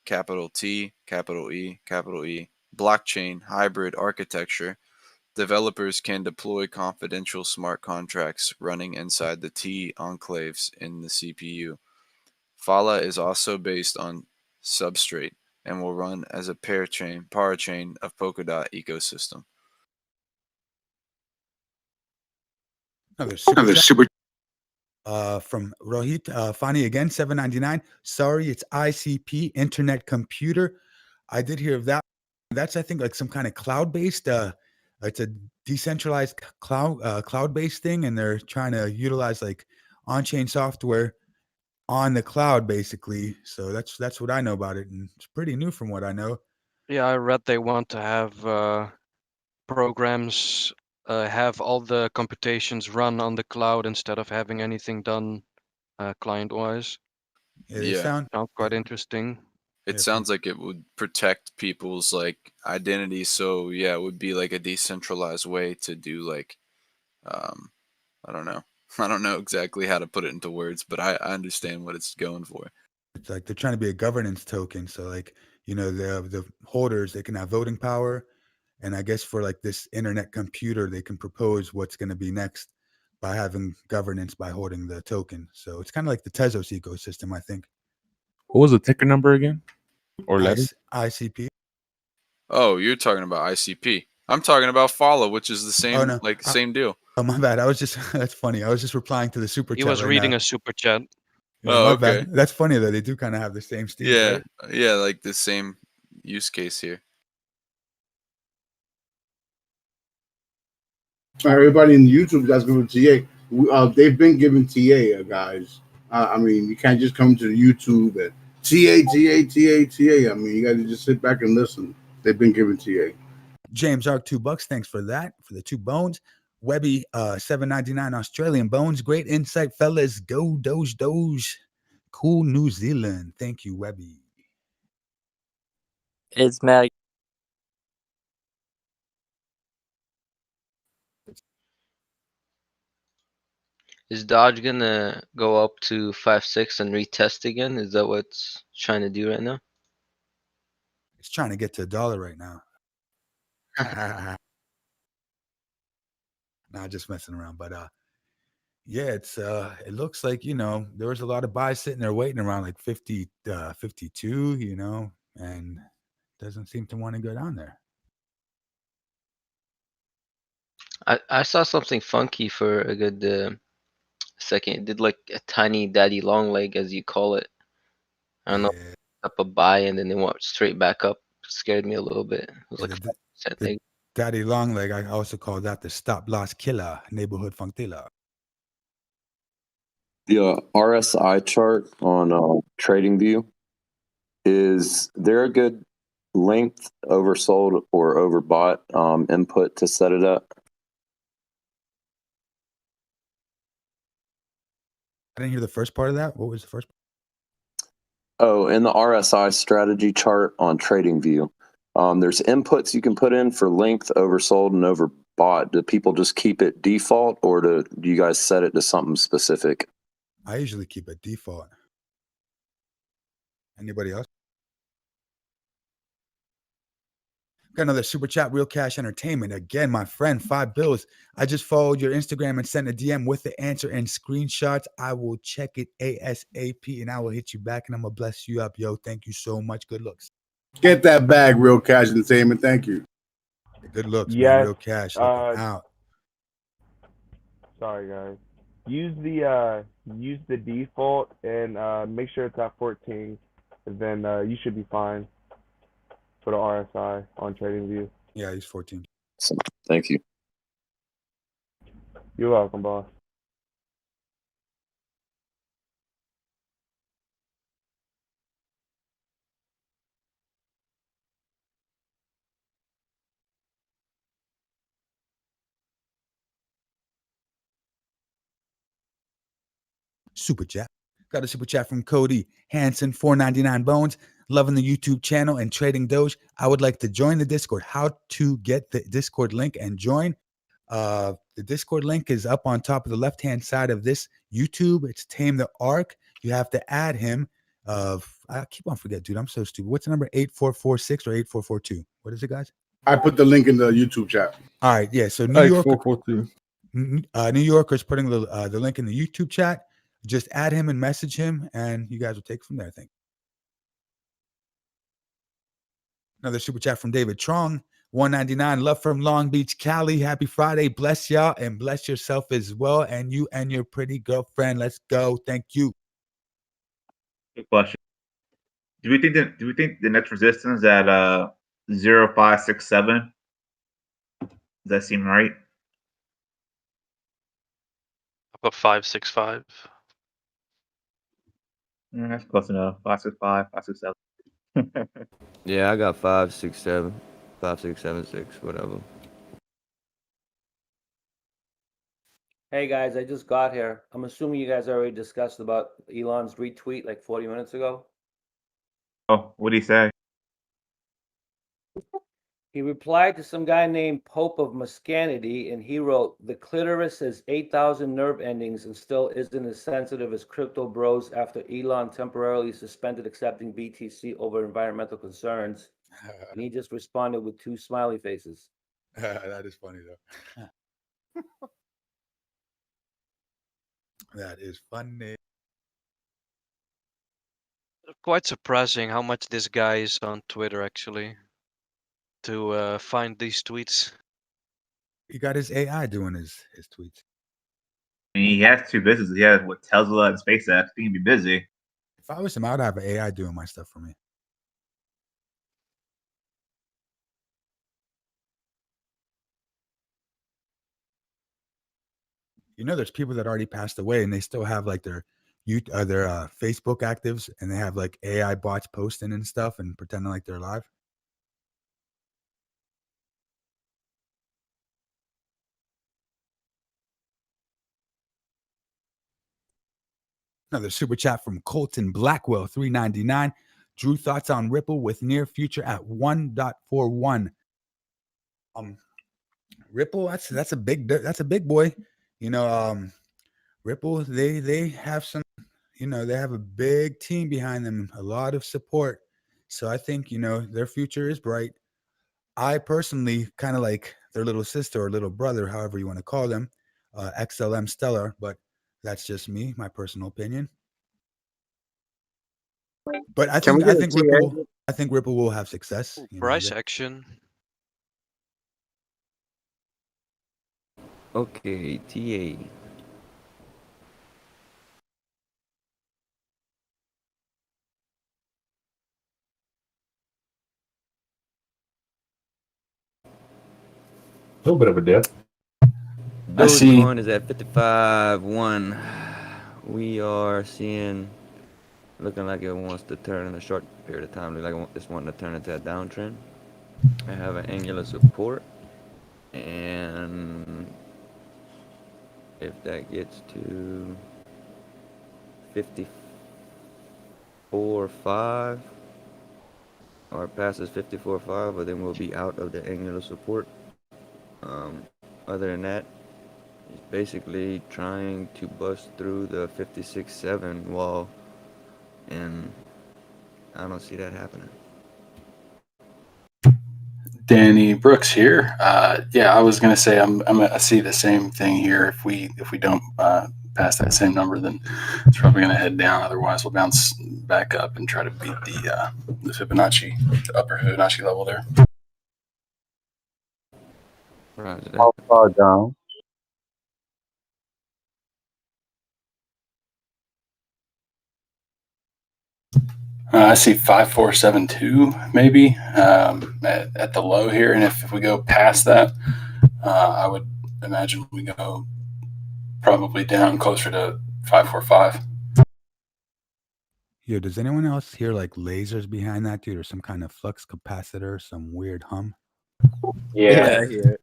Speaker 2: capital T, capital E, blockchain hybrid architecture. Developers can deploy confidential smart contracts running inside the T enclaves in the CPU. Fala is also based on Substrate and will run as a parachain of Polkadot ecosystem.
Speaker 4: Another super chat. From Rohit Fani again, $7.99. Sorry, it's ICP, Internet Computer. I did hear of that. That's, I think, like some kind of cloud-based. It's a decentralized cloud-based thing, and they're trying to utilize like on-chain software on the cloud, basically. So that's what I know about it, and it's pretty new from what I know.
Speaker 8: Yeah, I read they want to have programs have all the computations run on the cloud instead of having anything done client-wise.
Speaker 2: Yeah.
Speaker 8: Sounds quite interesting.
Speaker 2: It sounds like it would protect people's like identity. So yeah, it would be like a decentralized way to do like, I don't know. I don't know exactly how to put it into words, but I understand what it's going for.
Speaker 4: It's like they're trying to be a governance token. So like, the holders, they can have voting power. And I guess for like this internet computer, they can propose what's going to be next by having governance by holding the token. So it's kind of like the Tezos ecosystem, I think.
Speaker 19: What was the ticker number again? Or letter?
Speaker 4: ICP.
Speaker 2: Oh, you're talking about ICP. I'm talking about Follow, which is the same
Speaker 4: Oh, no.
Speaker 2: same deal.
Speaker 4: Oh, my bad. I was just that's funny. I was just replying to the super
Speaker 8: He
Speaker 4: chat.
Speaker 8: was
Speaker 4: right
Speaker 8: reading
Speaker 4: now.
Speaker 8: a super chat.
Speaker 4: Yeah,
Speaker 2: Oh,
Speaker 4: my
Speaker 2: okay.
Speaker 4: bad. That's funny though. They do kind of have the same steeds,
Speaker 2: Yeah,
Speaker 4: right?
Speaker 2: yeah, like the same use case here.
Speaker 3: Everybody in YouTube that's giving TA. They've been giving TA, guys. I mean, you can't just come to the YouTube and TA. I mean, you got to just sit back and listen. They've been giving TA.
Speaker 4: James Ark, $2. Thanks for that, for the 2 bones. Webby, $7.99 Australian bones. Great insight, fellas. Go Doge. Cool New Zealand. Thank you, Webby.
Speaker 13: It's Matt.
Speaker 14: Is Dodge gonna go up to 5.6 and retest again? Is that what it's trying to do right now?
Speaker 4: It's trying to get to $1 right now. Nah, just messing around. But yeah, it looks like, there was a lot of buys sitting there waiting around like 50, 52, and doesn't seem to want to go down there.
Speaker 14: I saw something funky for a good second. It did like a tiny daddy long leg, as you call it. I don't know, up a buy and then they went straight back up. Scared me a little bit. It was like
Speaker 4: the,
Speaker 14: 5%
Speaker 4: the
Speaker 14: negative.
Speaker 4: daddy long leg. I also call that the stop loss killer, neighborhood funkilla.
Speaker 7: The RSI chart on TradingView, is there a good length oversold or overbought input to set it up?
Speaker 4: I didn't hear the first part of that. What was the first?
Speaker 7: Oh, in the RSI strategy chart on TradingView, there's inputs you can put in for length, oversold, and overbought. Do people just keep it default, or do you guys set it to something specific?
Speaker 4: I usually keep it default. Anybody else? Got another super chat, Real Cash Entertainment. Again, my friend, $5. I just followed your Instagram and sent a DM with the answer and screenshots. I will check it ASAP and I will hit you back and I'm gonna bless you up, yo. Thank you so much. Good looks.
Speaker 3: Get that bag, Real Cash Entertainment. Thank you.
Speaker 4: Good looks, man.
Speaker 16: Yes.
Speaker 4: Real Cash. Looking out.
Speaker 16: Sorry, guys. Use the default and make sure it's at 14. And then you should be fine for the RSI on TradingView.
Speaker 4: Yeah, he's 14.
Speaker 7: Thank you.
Speaker 16: You're welcome, boss.
Speaker 4: Super chat. Got a super chat from Cody Hansen, 499 bones. Loving the YouTube channel and trading Doge. I would like to join the Discord. How to get the Discord link and join? The Discord link is up on top of the left-hand side of this YouTube. It's Tame the Arc. You have to add him. I keep on forgetting, dude. I'm so stupid. What's the number? 8446 or 8442? What is it, guys?
Speaker 3: I put the link in the YouTube chat.
Speaker 4: All right, yeah. So New York,
Speaker 19: 8442.
Speaker 4: New Yorker's putting the link in the YouTube chat. Just add him and message him, and you guys will take it from there, I think. Another super chat from David Trong, 199. Love from Long Beach, Cali. Happy Friday. Bless y'all and bless yourself as well. And you and your pretty girlfriend. Let's go. Thank you.
Speaker 15: Good question. Do we think the next resistance at 0567? Does that seem right?
Speaker 8: Up 565.
Speaker 15: That's close enough. 565, 567.
Speaker 17: Yeah, I got 567, 5676, whatever.
Speaker 20: Hey guys, I just got here. I'm assuming you guys already discussed about Elon's retweet like 40 minutes ago.
Speaker 15: Oh, what did he say?
Speaker 20: He replied to some guy named Pope of Muscanity, and he wrote, "The clitoris has 8,000 nerve endings and still isn't as sensitive as crypto bros after Elon temporarily suspended accepting BTC over environmental concerns." And he just responded with 2 smiley faces.
Speaker 4: That is funny, though. That is funny.
Speaker 8: Quite surprising how much this guy is on Twitter, actually, to find these tweets.
Speaker 4: He got his AI doing his tweets.
Speaker 15: And he has 2 businesses. He has with Tesla and SpaceX. He can be busy.
Speaker 4: If I was him, I'd have an AI doing my stuff for me. You know, there's people that already passed away and they still have like their Facebook actives and they have like AI bots posting and stuff and pretending like they're alive. Another super chat from Colton Blackwell, 399. Drew, thoughts on Ripple with near future at 1.41. Ripple, that's a big boy. You know, Ripple, they have some, you know, they have a big team behind them, a lot of support. So I think, you know, their future is bright. I personally kind of like their little sister or little brother, however you want to call them, XLM Stellar, but that's just me, my personal opinion. But I think Ripple will have success. You know,
Speaker 8: Price action.
Speaker 17: Okay, TA.
Speaker 11: little bit of a dip.
Speaker 17: Dogecoin is at 55.1. We are seeing, looking like it wants to turn in a short period of time. Like it's wanting to turn into a downtrend. I have an angular support, and if that gets to 54.5 or passes 54.5, but then we'll be out of the angular support. Other than that, it's basically trying to bust through the 56.7 wall, and I don't see that happening.
Speaker 5: Danny Brooks here. Yeah, I was gonna say I see the same thing here. If we don't pass that same number, then it's probably gonna head down. Otherwise, we'll bounce back up and try to beat the Fibonacci, the upper Fibonacci level there.
Speaker 17: How
Speaker 18: far down?
Speaker 5: I see 5472 maybe at the low here, and if we go past that, I would imagine we go probably down closer to 545.
Speaker 4: Yo, does anyone else hear like lasers behind that dude, or some kind of flux capacitor, some weird hum?
Speaker 1: Yeah, I hear it.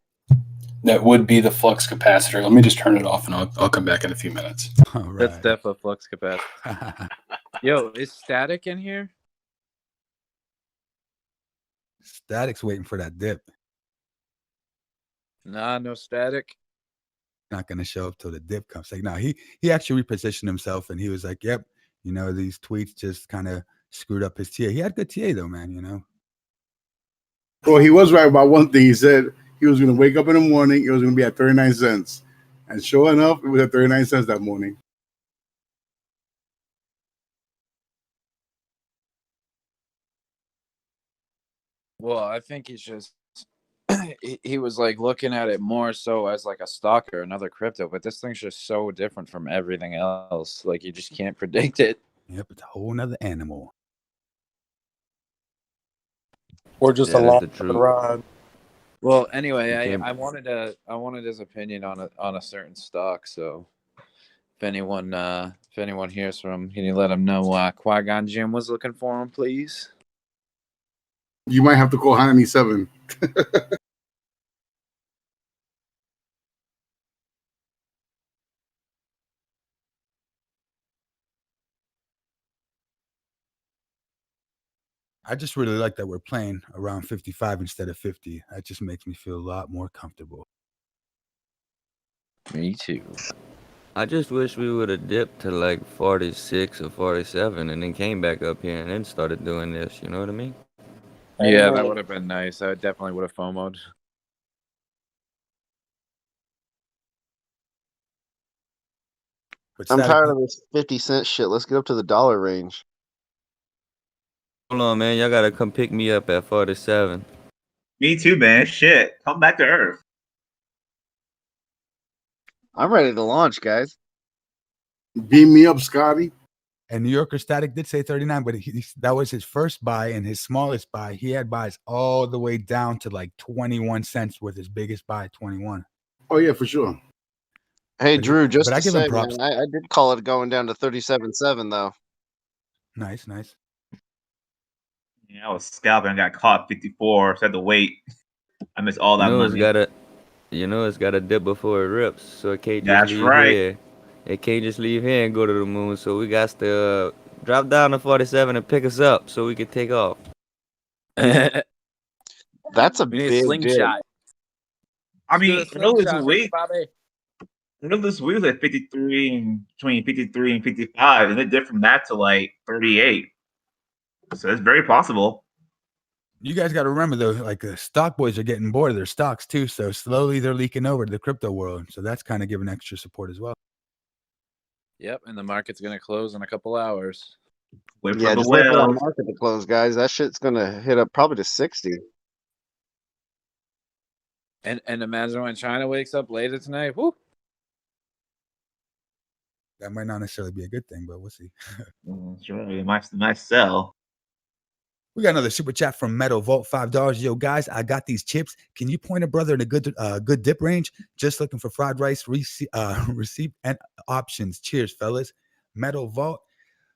Speaker 5: That would be the flux capacitor. Let me just turn it off, and I'll come back in a few minutes.
Speaker 4: All
Speaker 1: That's
Speaker 4: right.
Speaker 1: definitely a flux capacitor. Yo, is Static in here?
Speaker 4: Static's waiting for that dip.
Speaker 1: Nah, no Static.
Speaker 4: Not gonna show up till the dip comes. Like, no, he actually repositioned himself, and he was like, "Yep, you know, these tweets just kind of screwed up his TA. He had good TA though, man. You know."
Speaker 3: Well, he was right about one thing. He said he was going to wake up in the morning. It was going to be at 39 cents. And sure enough, it was at 39 cents that morning.
Speaker 1: Well, I think he's just he was like looking at it more so as like a stock or another crypto, but this thing's just so different from everything else. Like you just can't predict it.
Speaker 4: Yep, it's a whole nother animal.
Speaker 22: Or just
Speaker 17: Yeah,
Speaker 22: a
Speaker 17: that's
Speaker 22: long
Speaker 17: the truth.
Speaker 22: ride.
Speaker 1: Well, anyway,
Speaker 17: Okay.
Speaker 1: I wanted his opinion on a certain stock. So if anyone hears from him, can you let him know Qui-Gon Jinn was looking for him, please?
Speaker 3: You might have to call Hanani 7.
Speaker 4: I just really like that we're playing around 55 instead of 50. That just makes me feel a lot more comfortable.
Speaker 1: Me too.
Speaker 17: I just wish we would have dipped to like 46 or 47 and then came back up here and then started doing this. You know what I mean?
Speaker 1: Yeah, that would have been nice. I definitely would have FOMO'd.
Speaker 4: But
Speaker 9: I'm
Speaker 4: Static,
Speaker 9: tired of this 50-cent shit. Let's get up to the dollar range.
Speaker 17: Hold on, man. Y'all gotta come pick me up at 47.
Speaker 15: Me too, man. Shit. Come back to Earth.
Speaker 9: I'm ready to launch, guys.
Speaker 3: Beam me up, Scotty.
Speaker 4: and New Yorker Static did say 39, but that was his first buy and his smallest buy. He had buys all the way down to like 21 cents with his biggest buy, 21.
Speaker 3: Oh, yeah, for sure.
Speaker 9: Hey,
Speaker 4: But
Speaker 9: Drew, just
Speaker 4: but I
Speaker 9: to
Speaker 4: give him
Speaker 9: say,
Speaker 4: props.
Speaker 9: man, I did call it going down to 37.7, though.
Speaker 4: Nice, nice.
Speaker 15: Yeah, I was scalping and got caught 54, so I had to wait. I missed all that money.
Speaker 17: It's got a dip before it rips, so it can't just
Speaker 15: That's
Speaker 17: leave
Speaker 15: right.
Speaker 17: here. It can't just leave here and go to the moon. So we got to drop down to 47 and pick us up so we can take off.
Speaker 9: That's a
Speaker 1: We need a
Speaker 9: big
Speaker 1: slingshot.
Speaker 15: I mean,
Speaker 1: Let's do a
Speaker 15: middle this
Speaker 1: slingshot,
Speaker 15: week,
Speaker 1: Bobby.
Speaker 15: middle this week was at 53 and between 53 and 55, and it dipped from that to like 38. So it's very possible.
Speaker 4: You guys got to remember though, like the stock boys are getting bored of their stocks too, so slowly they're leaking over to the crypto world. So that's kind of giving extra support as well.
Speaker 1: Yep, and the market's gonna close in a couple hours.
Speaker 15: Wait
Speaker 9: Yeah, just wait for the market to close, guys. That shit's gonna hit up probably to 60.
Speaker 1: And imagine when China wakes up later tonight. Whoo!
Speaker 4: That might not necessarily be a good thing, but we'll see.
Speaker 15: That's right. Nice sell.
Speaker 4: We got another super chat from Metal Vault, $5. Yo, guys, I got these chips. Can you point a brother in a good dip range? Just looking for fried rice, receipt, and options. Cheers, fellas. Metal Vault,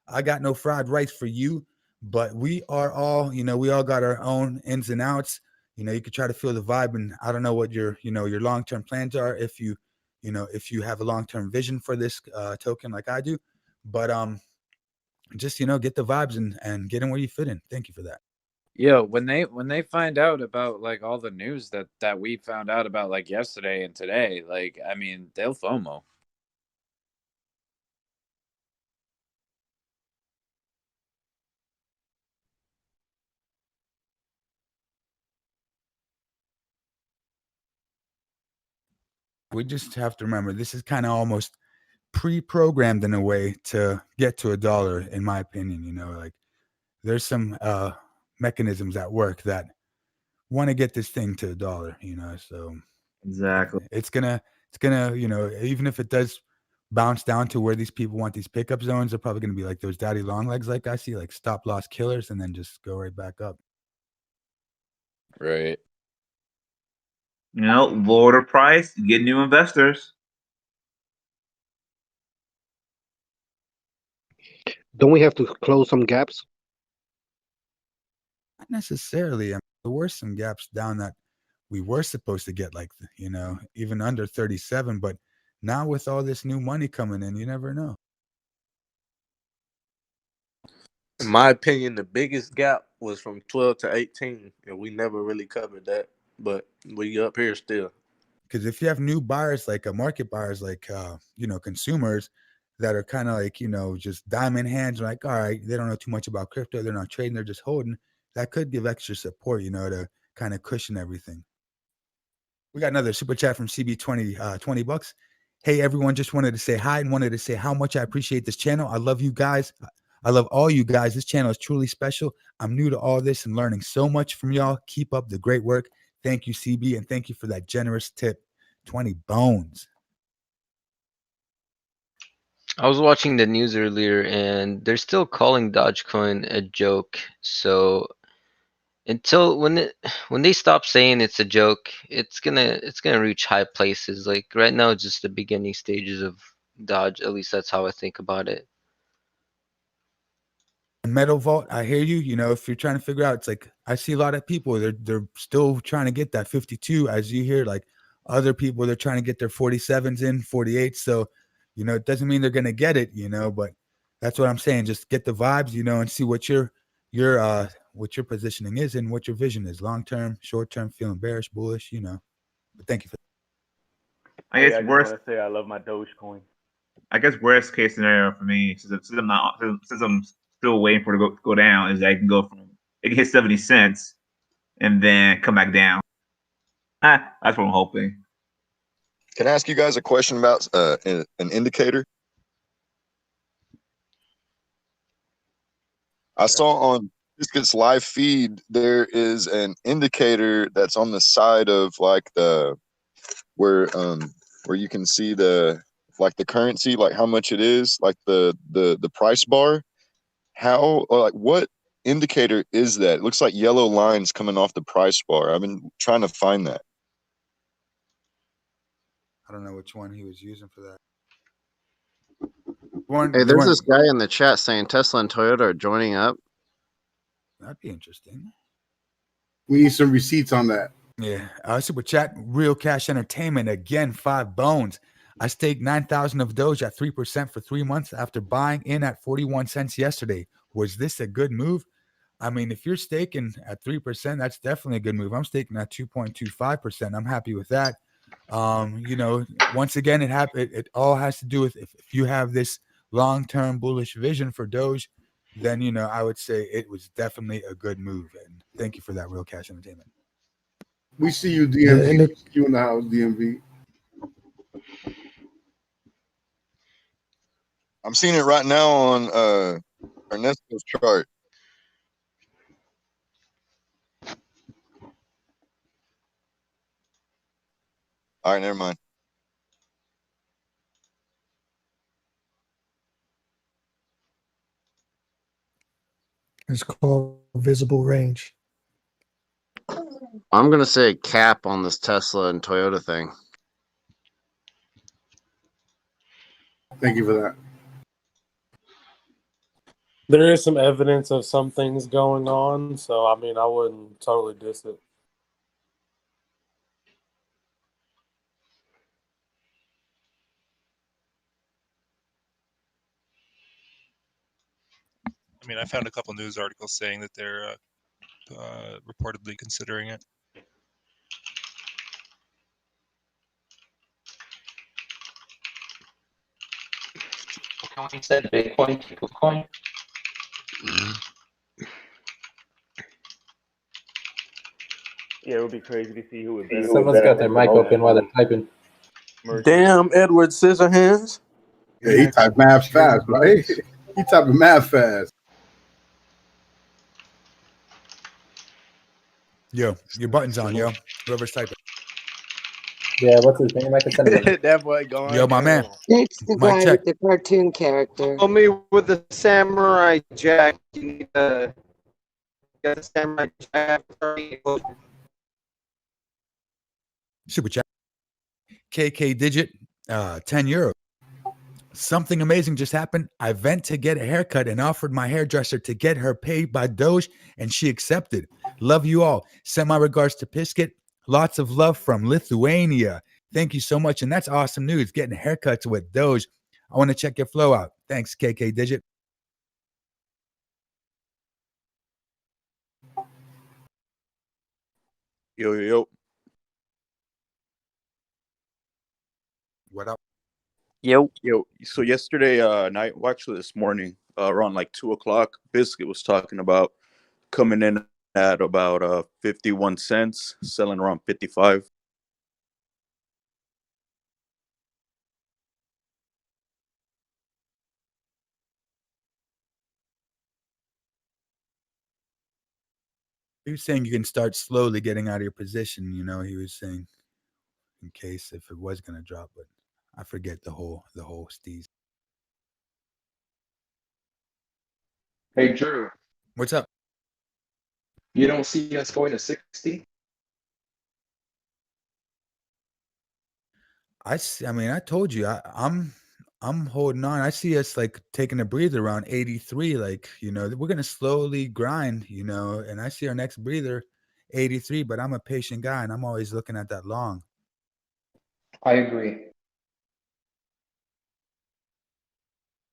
Speaker 4: I got no fried rice for you, but we are all, we all got our own ins and outs. You could try to feel the vibe, and I don't know what your long-term plans are if you have a long-term vision for this token like I do, but just get the vibes and get in where you fit in. Thank you for that.
Speaker 1: Yeah, when they find out about like all the news that we found out about like yesterday and today, like I mean, they'll FOMO.
Speaker 4: We just have to remember this is kind of almost pre-programmed in a way to get to $1, in my opinion. Like there's some mechanisms at work that want to get this thing to $1. So
Speaker 15: Exactly.
Speaker 4: it's gonna even if it does bounce down to where these people want these pickup zones, they're probably gonna be like those daddy long legs, like I see, like stop loss killers, and then just go right back up.
Speaker 1: Right.
Speaker 15: Lower the price, get new investors.
Speaker 6: Don't we have to close some gaps?
Speaker 4: Not necessarily. I mean, there were some gaps down that we were supposed to get, like even under 37, but now with all this new money coming in, you never know.
Speaker 22: In my opinion, the biggest gap was from 12 to 18, and we never really covered that. But we up here still.
Speaker 4: Because if you have new buyers, like market buyers, like consumers that are kind of like just diamond hands, like, all right, they don't know too much about crypto, they're not trading, they're just holding, that could give extra support, to kind of cushion everything. We got another super chat from CB20, $20. Hey everyone, just wanted to say hi and wanted to say how much I appreciate this channel. I love you guys. I love all you guys. This channel is truly special. I'm new to all this and learning so much from y'all. Keep up the great work. Thank you, CB, and thank you for that generous tip. 20 bones.
Speaker 14: I was watching the news earlier, and they're still calling Dogecoin a joke. So until when they stop saying it's a joke, it's gonna reach high places. Like right now, it's just the beginning stages of Dodge. At least that's how I think about it.
Speaker 4: Metal Vault, I hear you. If you're trying to figure out, it's like I see a lot of people, they're still trying to get that 52, as you hear, like other people, they're trying to get their 47s in, 48. So, it doesn't mean they're gonna get it, but that's what I'm saying. Just get the vibes, and see what your positioning is and what your vision is. Long term, short term, feeling bearish, bullish, But thank you for
Speaker 15: I guess
Speaker 18: just
Speaker 15: worst.
Speaker 18: want to say I love my Dogecoin.
Speaker 15: I guess worst case scenario for me, since I'm still waiting for it to go down, is that it can hit 70 cents and then come back down. That's what I'm hoping.
Speaker 21: Can I ask you guys a question about an indicator? I saw on Biscuit's live feed there is an indicator that's on the side of like where you can see the currency, like how much it is, like the price bar. What indicator is that? It looks like yellow lines coming off the price bar. I've been trying to find that.
Speaker 4: I don't know which one he was using for that.
Speaker 9: Hey, there's this guy in the chat saying Tesla and Toyota are joining up.
Speaker 4: That'd be interesting.
Speaker 3: We need some receipts on that.
Speaker 4: Yeah. Super chat, Real Cash Entertainment, again, 5 bones. I staked 9,000 of Doge at 3% for 3 months after buying in at 41 cents yesterday. Was this a good move? I mean, if you're staking at 3%, that's definitely a good move. I'm staking at 2.25%. I'm happy with that. Once again, it all has to do with if you have this long-term bullish vision for Doge, then I would say it was definitely a good move. And thank you for that, Real Cash Entertainment.
Speaker 3: We see you, DMV. You in the house, DMV.
Speaker 21: I'm seeing it right now on Ernesto's chart. All right, never mind.
Speaker 23: It's called
Speaker 10: visible range.
Speaker 9: I'm gonna say cap on this Tesla and Toyota thing.
Speaker 3: Thank you for that.
Speaker 18: There is some evidence of some things going on, so I mean, I wouldn't totally diss it.
Speaker 23: I mean, I found a couple news articles saying that they're reportedly considering it.
Speaker 14: He said Bitcoin to Bitcoin.
Speaker 16: Yeah, it would be crazy to see who would benefit.
Speaker 24: Someone's got their mic open while they're typing.
Speaker 22: Damn, Edward Scissorhands.
Speaker 3: Yeah, he typed math fast, right? He typing math fast.
Speaker 4: Yo, your button's on, yo. Whoever's typing.
Speaker 24: Yeah, what's his name? I can send him.
Speaker 22: That boy going.
Speaker 4: Yo, my man.
Speaker 25: It's the
Speaker 4: Mic
Speaker 25: guy
Speaker 4: check.
Speaker 25: with the cartoon character.
Speaker 26: Tell me with the samurai jack, you need to get the samurai jack.
Speaker 4: Super chat. KK Digit, 10 euro. Something amazing just happened. I went to get a haircut and offered my hairdresser to get her paid by Doge, and she accepted. Love you all. Send my regards to Pisket. Lots of love from Lithuania. Thank you so much. And that's awesome news. Getting haircuts with Doge. I want to check your flow out. Thanks, KK Digit.
Speaker 22: Yo.
Speaker 4: What up?
Speaker 27: Yo.
Speaker 28: So yesterday night, well, actually this morning, around like 2:00, Biscuit was talking about coming in at about 51 cents, selling around 55.
Speaker 4: He was saying you can start slowly getting out of your position. You know, he was saying in case if it was going to drop, but I forget the whole steez.
Speaker 29: Hey, Drew.
Speaker 4: What's up?
Speaker 29: You don't see us going to 60?
Speaker 4: I mean, I told you, I'm holding on. I see us like taking a breather around 83. Like, you know, we're gonna slowly grind, you know, and I see our next breather 83, but I'm a patient guy and I'm always looking at that long.
Speaker 29: I agree.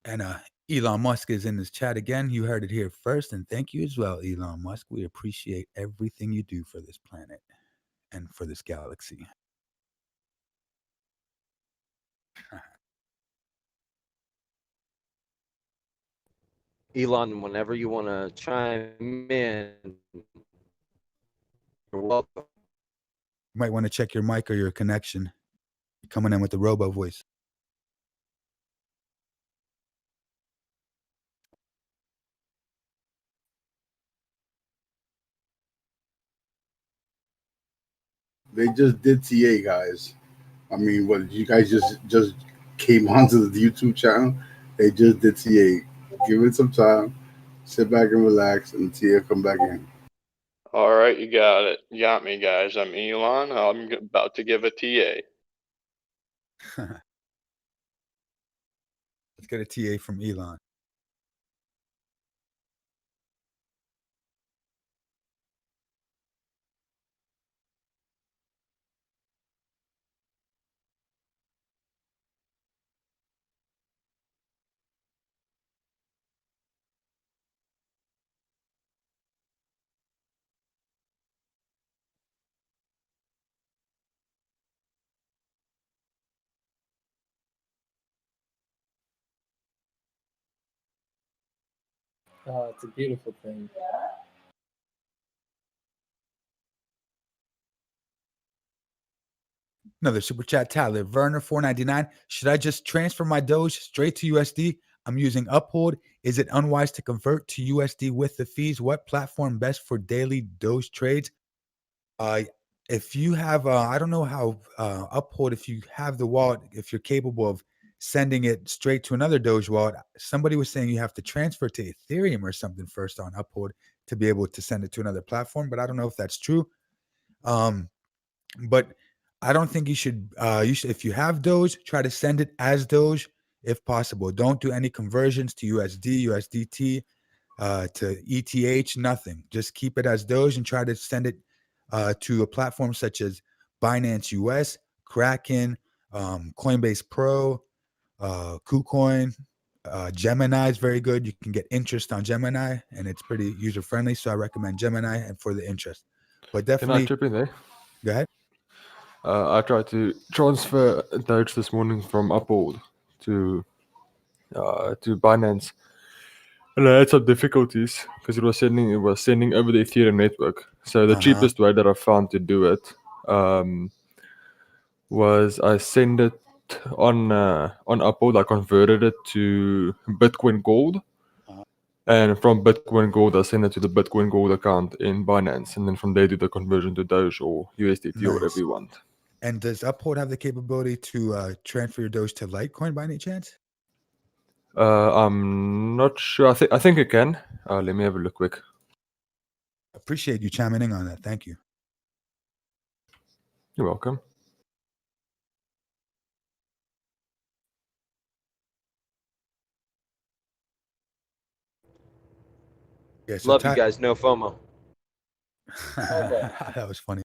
Speaker 4: And Elon Musk is in this chat again. You heard it here first, and thank you as well, Elon Musk. We appreciate everything you do for this planet and for this galaxy.
Speaker 26: Elon, whenever you want to chime in, you're welcome.
Speaker 4: You might want to check your mic or your connection. You're coming in with the robo voice.
Speaker 3: They just did TA, guys. I mean, what you guys just came onto the YouTube channel? They just did TA. Give it some time, sit back and relax, and TA come back in.
Speaker 30: All right, you got it. You got me, guys. I'm Elon. I'm about to give a TA.
Speaker 4: Let's get a TA from Elon.
Speaker 29: It's a beautiful thing.
Speaker 4: Another super chat tally. Werner 499. Should I just transfer my Doge straight to USD? I'm using Uphold. Is it unwise to convert to USD with the fees? What platform best for daily Doge trades? If you have, I don't know how Uphold, if you have the wallet, if you're capable of sending it straight to another Doge wallet. Somebody was saying you have to transfer to Ethereum or something first on Uphold. to be able to send it to another platform, but I don't know if that's true. But I don't think you should if you have Doge, try to send it as Doge if possible. Don't do any conversions to USD, USDT, to ETH, nothing. Just keep it as Doge and try to send it to a platform such as Binance US, Kraken, Coinbase Pro, KuCoin. Gemini is very good. You can get interest on Gemini, and it's pretty user friendly. So I recommend Gemini and for the interest. But
Speaker 2: Can I
Speaker 4: definitely,
Speaker 2: chip in there?
Speaker 4: go ahead.
Speaker 2: I tried to transfer Doge this morning from Uphold to Binance, and I had some difficulties because it was sending over the Ethereum network. So the cheapest way that I found to do it was I send it on Uphold. I converted it to Bitcoin Gold, and from Bitcoin Gold I send it to the Bitcoin Gold account in Binance, and then from there do the conversion to Doge or USDT or whatever you want.
Speaker 4: And does Uphold have the capability to transfer your Doge to Litecoin by any chance?
Speaker 2: I'm not sure. I think it can. Let me have a look quick.
Speaker 4: Appreciate you chiming in on that. Thank you.
Speaker 2: You're welcome.
Speaker 4: Yeah, so
Speaker 26: Love you guys. No FOMO.
Speaker 4: That was funny.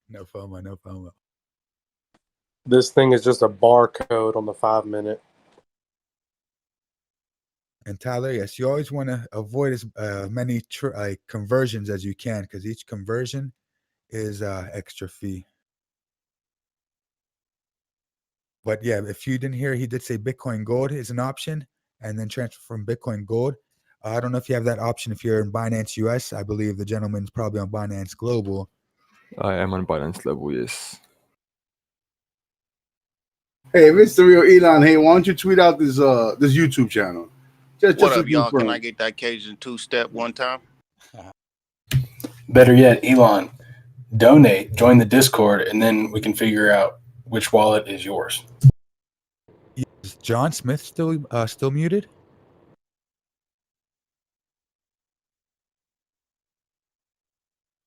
Speaker 4: No FOMO, no FOMO.
Speaker 18: This thing is just a barcode on the 5-minute.
Speaker 4: And Tyler, yes, you always want to avoid as many conversions as you can, because each conversion is extra fee. But yeah, if you didn't hear, he did say Bitcoin Gold is an option, and then transfer from Bitcoin Gold. I don't know if you have that option if you're in Binance US. I believe the gentleman's probably on Binance Global.
Speaker 2: I am on Binance Global, yes.
Speaker 3: Hey, Mr. Real Elon, hey, why don't you tweet out this YouTube channel?
Speaker 7: What
Speaker 3: to
Speaker 7: up, y'all? Can
Speaker 3: confirm.
Speaker 7: I get that Cajun two-step one time?
Speaker 5: Better yet, Elon, donate, join the Discord, and then we can figure out which wallet is yours.
Speaker 4: Is John Smith still muted?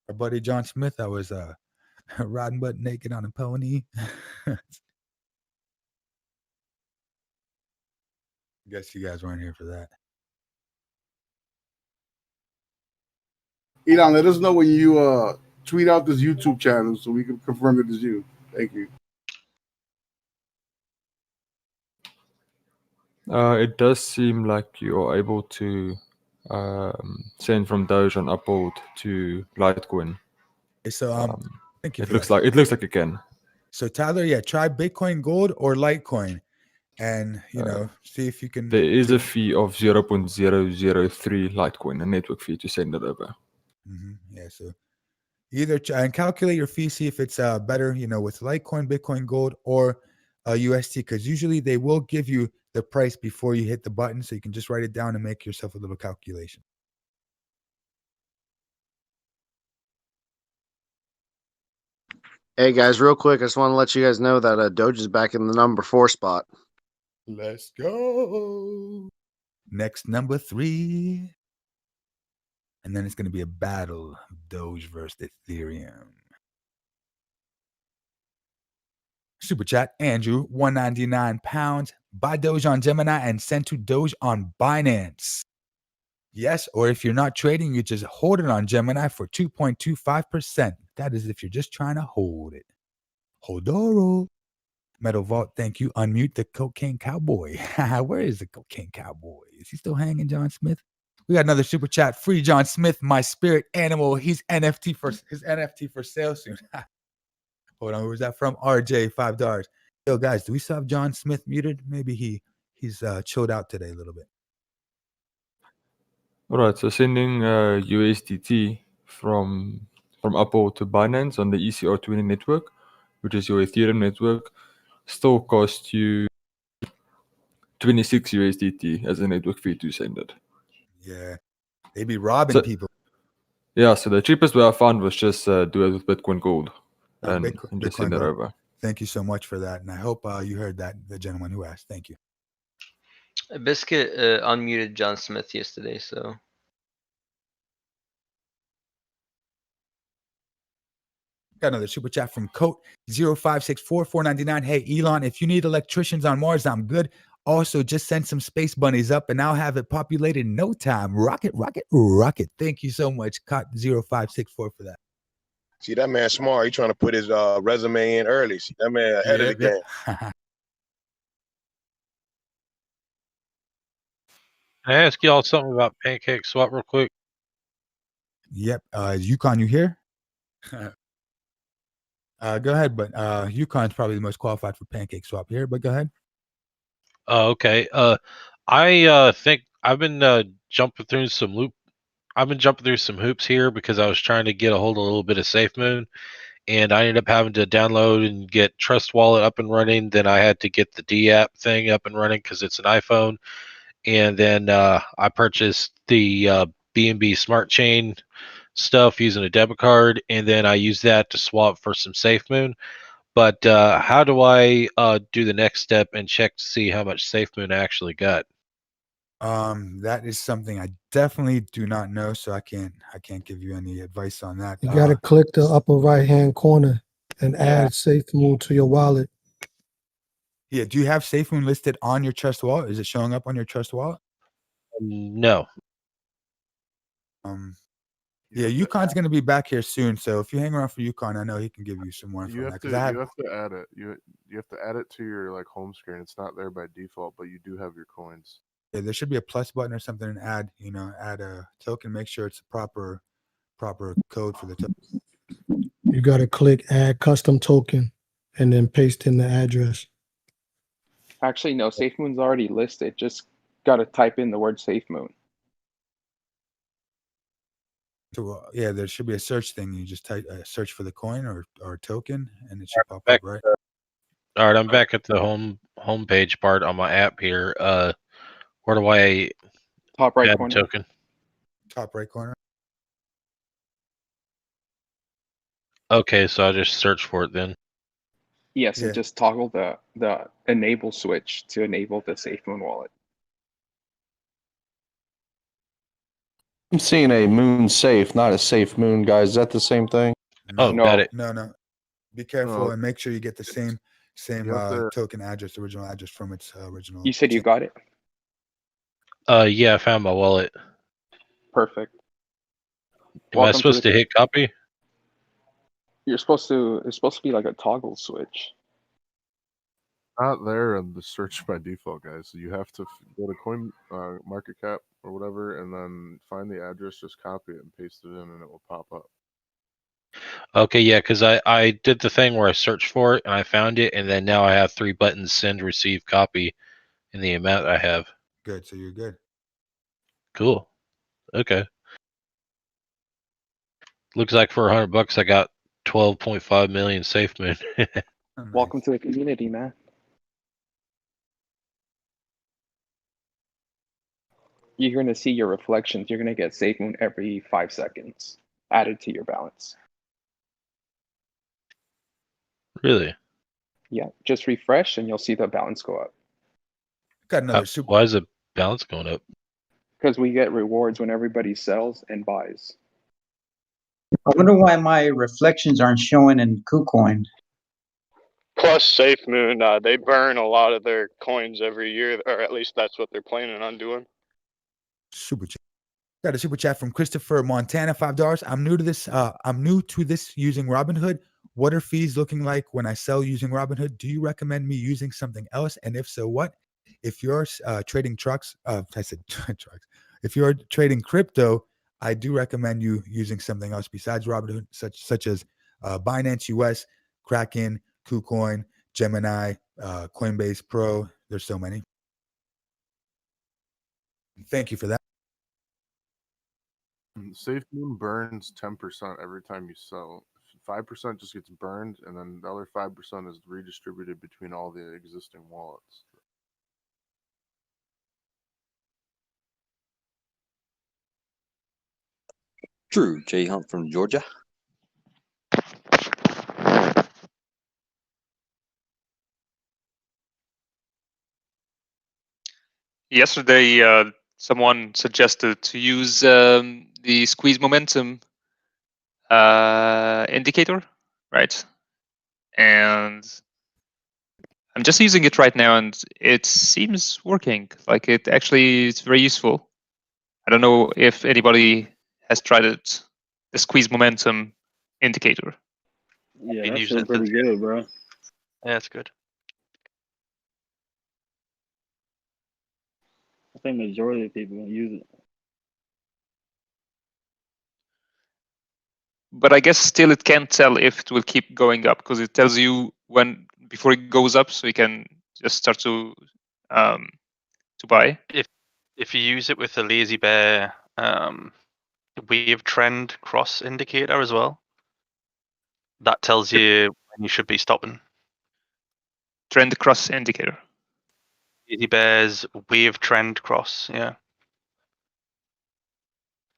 Speaker 4: Our buddy John Smith, I was riding butt naked on a pony. Guess you guys weren't here for that.
Speaker 3: Elon, let us know when you tweet out this YouTube channel so we can confirm it is you. Thank you.
Speaker 2: It does seem like you are able to send from Doge on Uphold to Litecoin.
Speaker 4: So thank you.
Speaker 2: It looks like you can.
Speaker 4: So Tyler, yeah, try Bitcoin Gold or Litecoin, and see if you can.
Speaker 2: There is a fee of 0.003 Litecoin, a network fee to send it over.
Speaker 4: Yeah, so either try and calculate your fee, see if it's better, with Litecoin, Bitcoin Gold, or UST, because usually they will give you the price before you hit the button, so you can just write it down and make yourself a little calculation.
Speaker 9: Hey guys, real quick, I just want to let you guys know that Doge is back in the number 4 spot.
Speaker 4: Let's go. Next, number 3. And then it's going to be a battle of Doge versus Ethereum. Super chat, Andrew, 199 pounds. Buy Doge on Gemini and send to Doge on Binance. Yes, or if you're not trading, you just hold it on Gemini for 2.25%. That is if you're just trying to hold it. Hodoro. Metal Vault, thank you. Unmute the Cocaine Cowboy. Where is the Cocaine Cowboy? Is he still hanging, John Smith? We got another super chat. Free John Smith, my spirit animal. His NFT for sale soon. Hold on, where's that from? RJ, $5. Yo, guys, do we still have John Smith muted? Maybe he's chilled out today a little bit.
Speaker 2: All right, so sending USDT from Uphold to Binance on the ECR20 network, which is your Ethereum network, still costs you 26 USDT as a network fee to send it.
Speaker 4: Yeah, they be robbing people.
Speaker 2: Yeah, so the cheapest way I found was just do it with Bitcoin Gold and just send it
Speaker 4: Gold.
Speaker 2: over.
Speaker 4: Thank you so much for that, and I hope you heard that, the gentleman who asked. Thank you.
Speaker 14: Biscuit unmuted John Smith yesterday, so
Speaker 4: Got another super chat from Coat 0564 499. Hey Elon, if you need electricians on Mars, I'm good. Also, just send some space bunnies up and I'll have it populated in no time. Rocket, rocket, rocket. Thank you so much, Cot 0564 for that.
Speaker 8: See, that man smart. He trying to put his resume in early. See, that man ahead of the game.
Speaker 10: Can I ask y'all something about Pancake Swap real quick?
Speaker 4: Yep. Yukon, you here? Go ahead, but Yukon's probably the most qualified for Pancake Swap here, but go ahead.
Speaker 10: Okay. I think I've been jumping through some hoops here because I was trying to get a hold of a little bit of SafeMoon, and I ended up having to download and get Trust Wallet up and running. Then I had to get the D app thing up and running because it's an iPhone, and then I purchased the BNB Smart Chain stuff using a debit card, and then I used that to swap for some SafeMoon. But how do I do the next step and check to see how much SafeMoon I actually got?
Speaker 4: That is something I definitely do not know, so I can't give you any advice on that.
Speaker 11: You gotta click the upper right hand corner and
Speaker 4: Yeah.
Speaker 11: add SafeMoon to your wallet.
Speaker 4: Yeah, do you have SafeMoon listed on your Trust Wallet? Is it showing up on your Trust Wallet?
Speaker 10: No.
Speaker 4: Yeah, Yukon's gonna be back here soon, so if you hang around for Yukon, I know he can give you some more info
Speaker 12: You
Speaker 4: on
Speaker 12: have
Speaker 4: that.
Speaker 12: to
Speaker 4: 'Cause I
Speaker 12: you
Speaker 4: have,
Speaker 12: have to add it. You have to add it to your like home screen. It's not there by default, but you do have your coins.
Speaker 4: yeah, there should be a plus button or something and add a token. Make sure it's a proper code for the token.
Speaker 11: You gotta click add custom token and then paste in the address.
Speaker 29: Actually, no, SafeMoon's already listed. Just got to type in the word SafeMoon.
Speaker 4: So yeah, there should be a search thing. You just type search for the coin or token, and it should pop
Speaker 10: Back,
Speaker 4: up, right?
Speaker 10: all right, I'm back at the homepage part on my app here. Where do I
Speaker 29: Top right
Speaker 10: add the
Speaker 29: corner.
Speaker 10: token?
Speaker 4: Top right corner.
Speaker 10: Okay, so I just search for it then.
Speaker 29: Yes,
Speaker 4: Yeah.
Speaker 29: and just toggle the enable switch to enable the SafeMoon wallet.
Speaker 13: I'm seeing a moon safe, not a safe moon, guys. Is that the same thing?
Speaker 10: Oh,
Speaker 29: No.
Speaker 10: got it.
Speaker 4: No. Be careful
Speaker 12: No.
Speaker 4: and make sure you get the same
Speaker 12: You have to-
Speaker 4: token address, original address from its original.
Speaker 29: You said you got it?
Speaker 10: Yeah, I found my wallet.
Speaker 29: Perfect.
Speaker 10: Am I supposed to hit copy?
Speaker 29: It's supposed to be like a toggle switch.
Speaker 12: Not there in the search by default, guys. So you have to go to Coin Market Cap or whatever, and then find the address, just copy it and paste it in, and it will pop up.
Speaker 10: Okay, yeah, because I did the thing where I searched for it and I found it, and then now I have 3 buttons: send, receive, copy, in the amount I have.
Speaker 4: Good, so you're good.
Speaker 10: Cool. Okay. Looks like for $100 I got 12.5 million SafeMoon.
Speaker 29: Welcome to the community, man. You're going to see your reflections. You're going to get SafeMoon every 5 seconds added to your balance.
Speaker 10: Really?
Speaker 29: Yeah, just refresh and you'll see the balance go up.
Speaker 4: Got another super.
Speaker 10: Why is the balance going up?
Speaker 29: Because we get rewards when everybody sells and buys.
Speaker 17: I wonder why my reflections aren't showing in KuCoin.
Speaker 30: Plus SafeMoon, they burn a lot of their coins every year, or at least that's what they're planning on doing.
Speaker 4: Super chat. Got a super chat from Christopher Montana, $5. I'm new to this. I'm new to this using Robinhood. What are fees looking like when I sell using Robinhood? Do you recommend me using something else? And if so, what? If you're trading trucks, I said trucks. If you're trading crypto, I do recommend you using something else besides Robinhood, such as Binance US, Kraken, KuCoin, Gemini, Coinbase Pro. There's so many. Thank you for that.
Speaker 12: SafeMoon burns 10% every time you sell. 5% just gets burned, and then the other 5% is redistributed between all the existing wallets.
Speaker 19: Drew J. Hunt from Georgia.
Speaker 20: Yesterday, someone suggested to use the squeeze momentum indicator right? And I'm just using it right now, and it seems working. Like it actually is very useful. I don't know if anybody has tried it. The squeeze momentum indicator.
Speaker 1: Yeah,
Speaker 10: Been
Speaker 1: that's
Speaker 10: using
Speaker 1: still
Speaker 10: it since.
Speaker 1: pretty good, bro.
Speaker 10: Yeah, it's good.
Speaker 1: I think majority of people use it.
Speaker 20: But I guess still it can't tell if it will keep going up because it tells you when before it goes up, so you can just start to buy.
Speaker 10: If you use it with the lazy bear wave trend cross indicator as well, that tells you when you should be stopping.
Speaker 20: Trend cross indicator.
Speaker 10: Lazy bear's wave trend cross, yeah.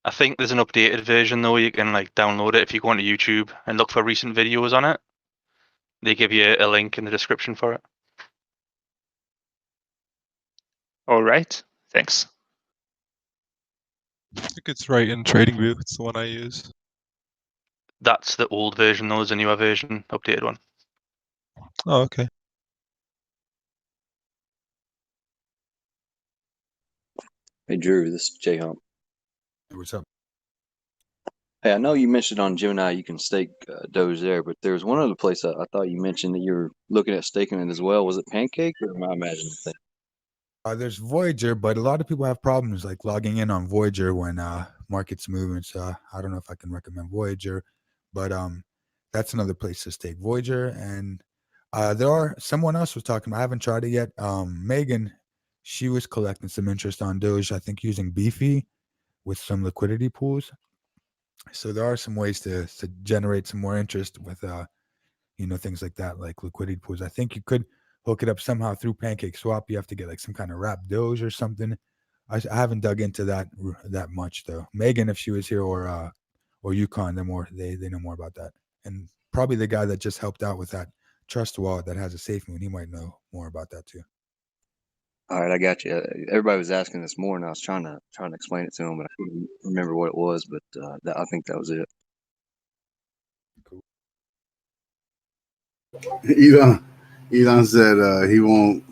Speaker 10: I think there's an updated version though. You can like download it if you go onto YouTube and look for recent videos on it. They give you a link in the description for it.
Speaker 20: All right, thanks.
Speaker 6: I think it's right in TradingView. It's the one I use.
Speaker 10: That's the old version though. There's a newer version, updated one.
Speaker 6: Oh, okay.
Speaker 19: Hey, Drew, this is J Hump.
Speaker 4: What's up?
Speaker 19: Hey, I know you mentioned on Gemini you can stake Doge there, but there's one other place I thought you mentioned that you were looking at staking it as well. Was it Pancake or am I imagining things?
Speaker 4: There's Voyager, but a lot of people have problems like logging in on Voyager when market's moving. So I don't know if I can recommend Voyager, but that's another place to stake Voyager. And someone else was talking. I haven't tried it yet. Megan, she was collecting some interest on Doge. I think using Beefy with some liquidity pools. So there are some ways to generate some more interest with things like that, like liquidity pools. I think you could hook it up somehow through Pancake Swap. You have to get like some kind of wrap Doge or something. I haven't dug into that much though. Megan, if she was here, or Yukon, they know more about that. And probably the guy that just helped out with that trust wallet that has a safe moon, he might know more about that too.
Speaker 19: All right, I got you. Everybody was asking this morning. I was trying to explain it to them, but I couldn't remember what it was. But I think that was it.
Speaker 3: Elon said he won't.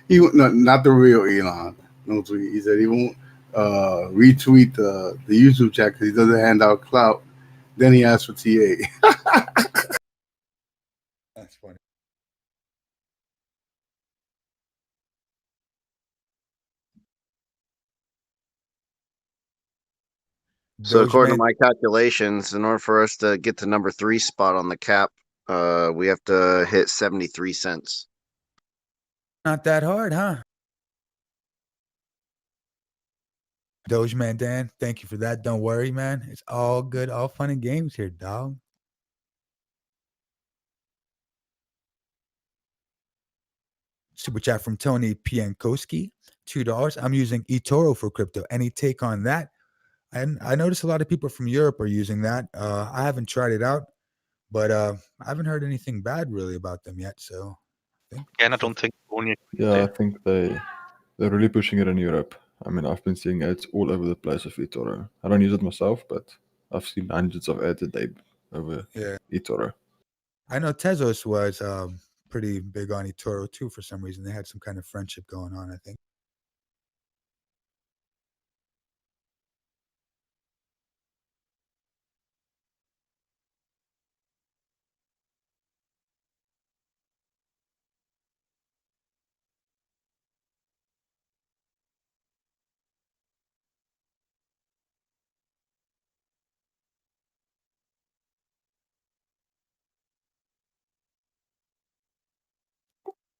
Speaker 3: No, not the real Elon. No tweet. He said he won't retweet the YouTube chat because he doesn't hand out clout. Then he asked for TA.
Speaker 4: That's funny.
Speaker 9: So according to
Speaker 4: Dogeman-
Speaker 9: my calculations, in order for us to get to number 3 spot on the cap, we have to hit 73 cents.
Speaker 4: Not that hard, huh? Dogeman Dan, thank you for that. Don't worry, man. It's all good, all fun and games here, dog. Super chat from Tony Piankowski, $2. I'm using eToro for crypto. Any take on that? And I noticed a lot of people from Europe are using that. I haven't tried it out, but I haven't heard anything bad really about them yet. So I think.
Speaker 10: Again, I don't think only.
Speaker 2: Yeah, I think they're really pushing it in Europe. I mean, I've been seeing ads all over the place of eToro. I don't use it myself, but I've seen hundreds of ads a day over eToro.
Speaker 4: I know Tezos was pretty big on eToro too for some reason. They had some kind of friendship going on, I think.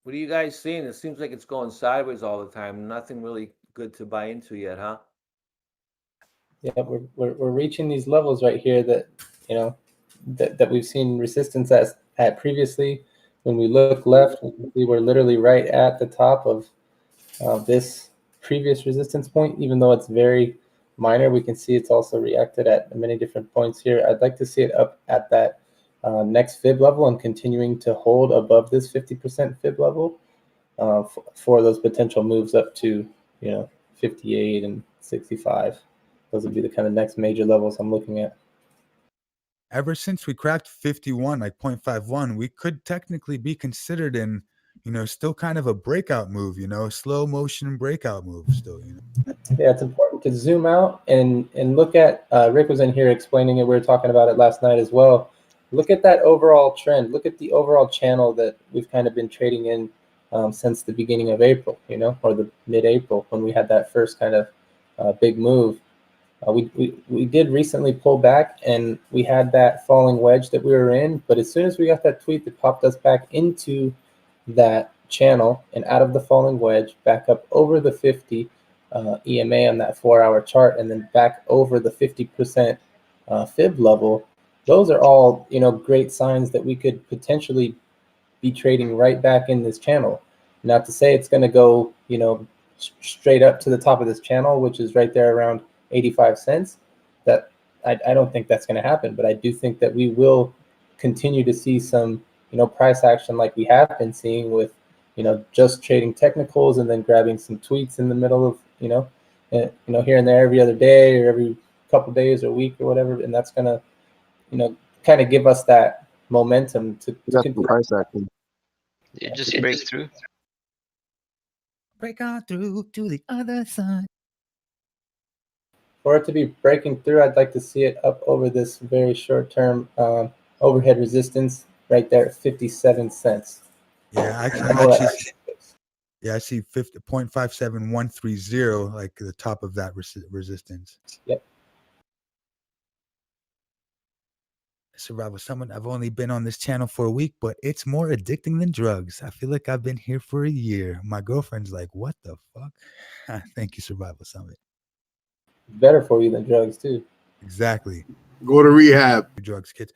Speaker 15: What are you guys seeing? It seems like it's going sideways all the time. Nothing really good to buy into yet, huh?
Speaker 16: Yeah, we're reaching these levels right here that that we've seen resistance at previously. When we look left, we were literally right at the top of this previous resistance point. Even though it's very minor, we can see it's also reacted at many different points here. I'd like to see it up at that next fib level and continuing to hold above this 50% fib level for those potential moves up to 58 and 65. Those would be the kind of next major levels I'm looking at.
Speaker 4: ever since we cracked 51, like 0.51, we could technically be considered in, still kind of a breakout move, a slow motion breakout move still,
Speaker 16: Yeah, it's important to zoom out and look at. Rick was in here explaining it. We were talking about it last night as well. Look at that overall trend. Look at the overall channel that we've kind of been trading in since the beginning of April, or the mid-April when we had that first kind of big move. We did recently pull back, and we had that falling wedge that we were in. But as soon as we got that tweet that popped us back into that channel and out of the falling wedge, back up over the 50 EMA on that 4-hour chart, and then back over the 50% fib level, those are all great signs that we could potentially be trading right back in this channel. Not to say it's going to go straight up to the top of this channel, which is right there around 85 cents. That I don't think that's going to happen, but I do think that we will continue to see some price action like we have been seeing with just trading technicals and then grabbing some tweets in the middle of here and there every other day or every couple days or week or whatever, and that's going to kind of give us that momentum to continue.
Speaker 9: Price action.
Speaker 14: You just break through.
Speaker 4: Break on through to the other side.
Speaker 16: For it to be breaking through, I'd like to see it up over this very short-term overhead resistance right there at 57 cents.
Speaker 4: Yeah, I see 0.57130 like the top of that resistance.
Speaker 16: Yep.
Speaker 4: Survival Summit. I've only been on this channel for a week, but it's more addicting than drugs. I feel like I've been here for a year. My girlfriend's like, "What the fuck?" Thank you, Survival Summit.
Speaker 16: Better for you than drugs too.
Speaker 4: Exactly.
Speaker 3: Go to rehab.
Speaker 4: Drugs, kids.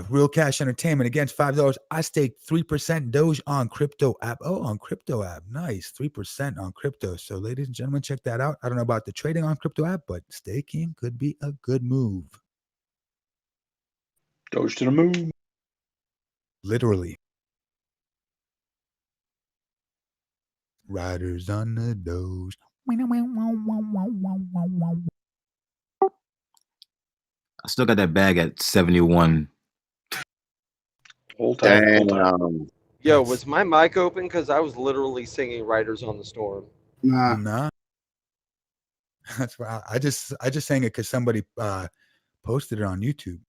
Speaker 4: Real Cash Entertainment against $5. I staked 3% Doge on crypto app. Oh, on crypto app. Nice. 3% on crypto. So, ladies and gentlemen, check that out. I don't know about the trading on crypto app, but staking could be a good move.
Speaker 5: Doge to the moon.
Speaker 4: Literally. Riders on the Doge.
Speaker 7: I still got that bag at 71.
Speaker 5: Hold tight. Hold tight.
Speaker 18: Yo, was my mic open? Because I was literally singing "Riders on the Storm."
Speaker 4: Nah. That's why I just sang it because somebody posted it on YouTube.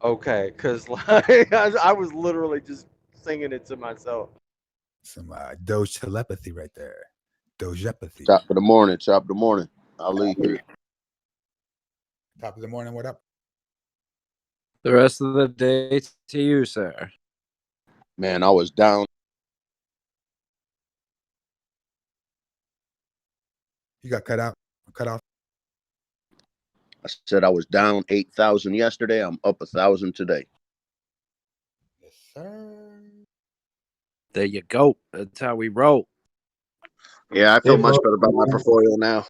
Speaker 18: Okay, because like I was literally just singing it to myself.
Speaker 4: Some Doge telepathy right there. Dogeapathy.
Speaker 21: Top of the morning. Top of the morning. I'll leave here.
Speaker 4: Top of the morning. What up?
Speaker 22: The rest of the day to you, sir.
Speaker 21: Man, I was down.
Speaker 4: You got cut off.
Speaker 21: I said I was down 8,000 yesterday. I'm up 1,000 today.
Speaker 4: Yes, sir.
Speaker 22: There you go. That's how we roll.
Speaker 21: Yeah, I feel much better about my portfolio now.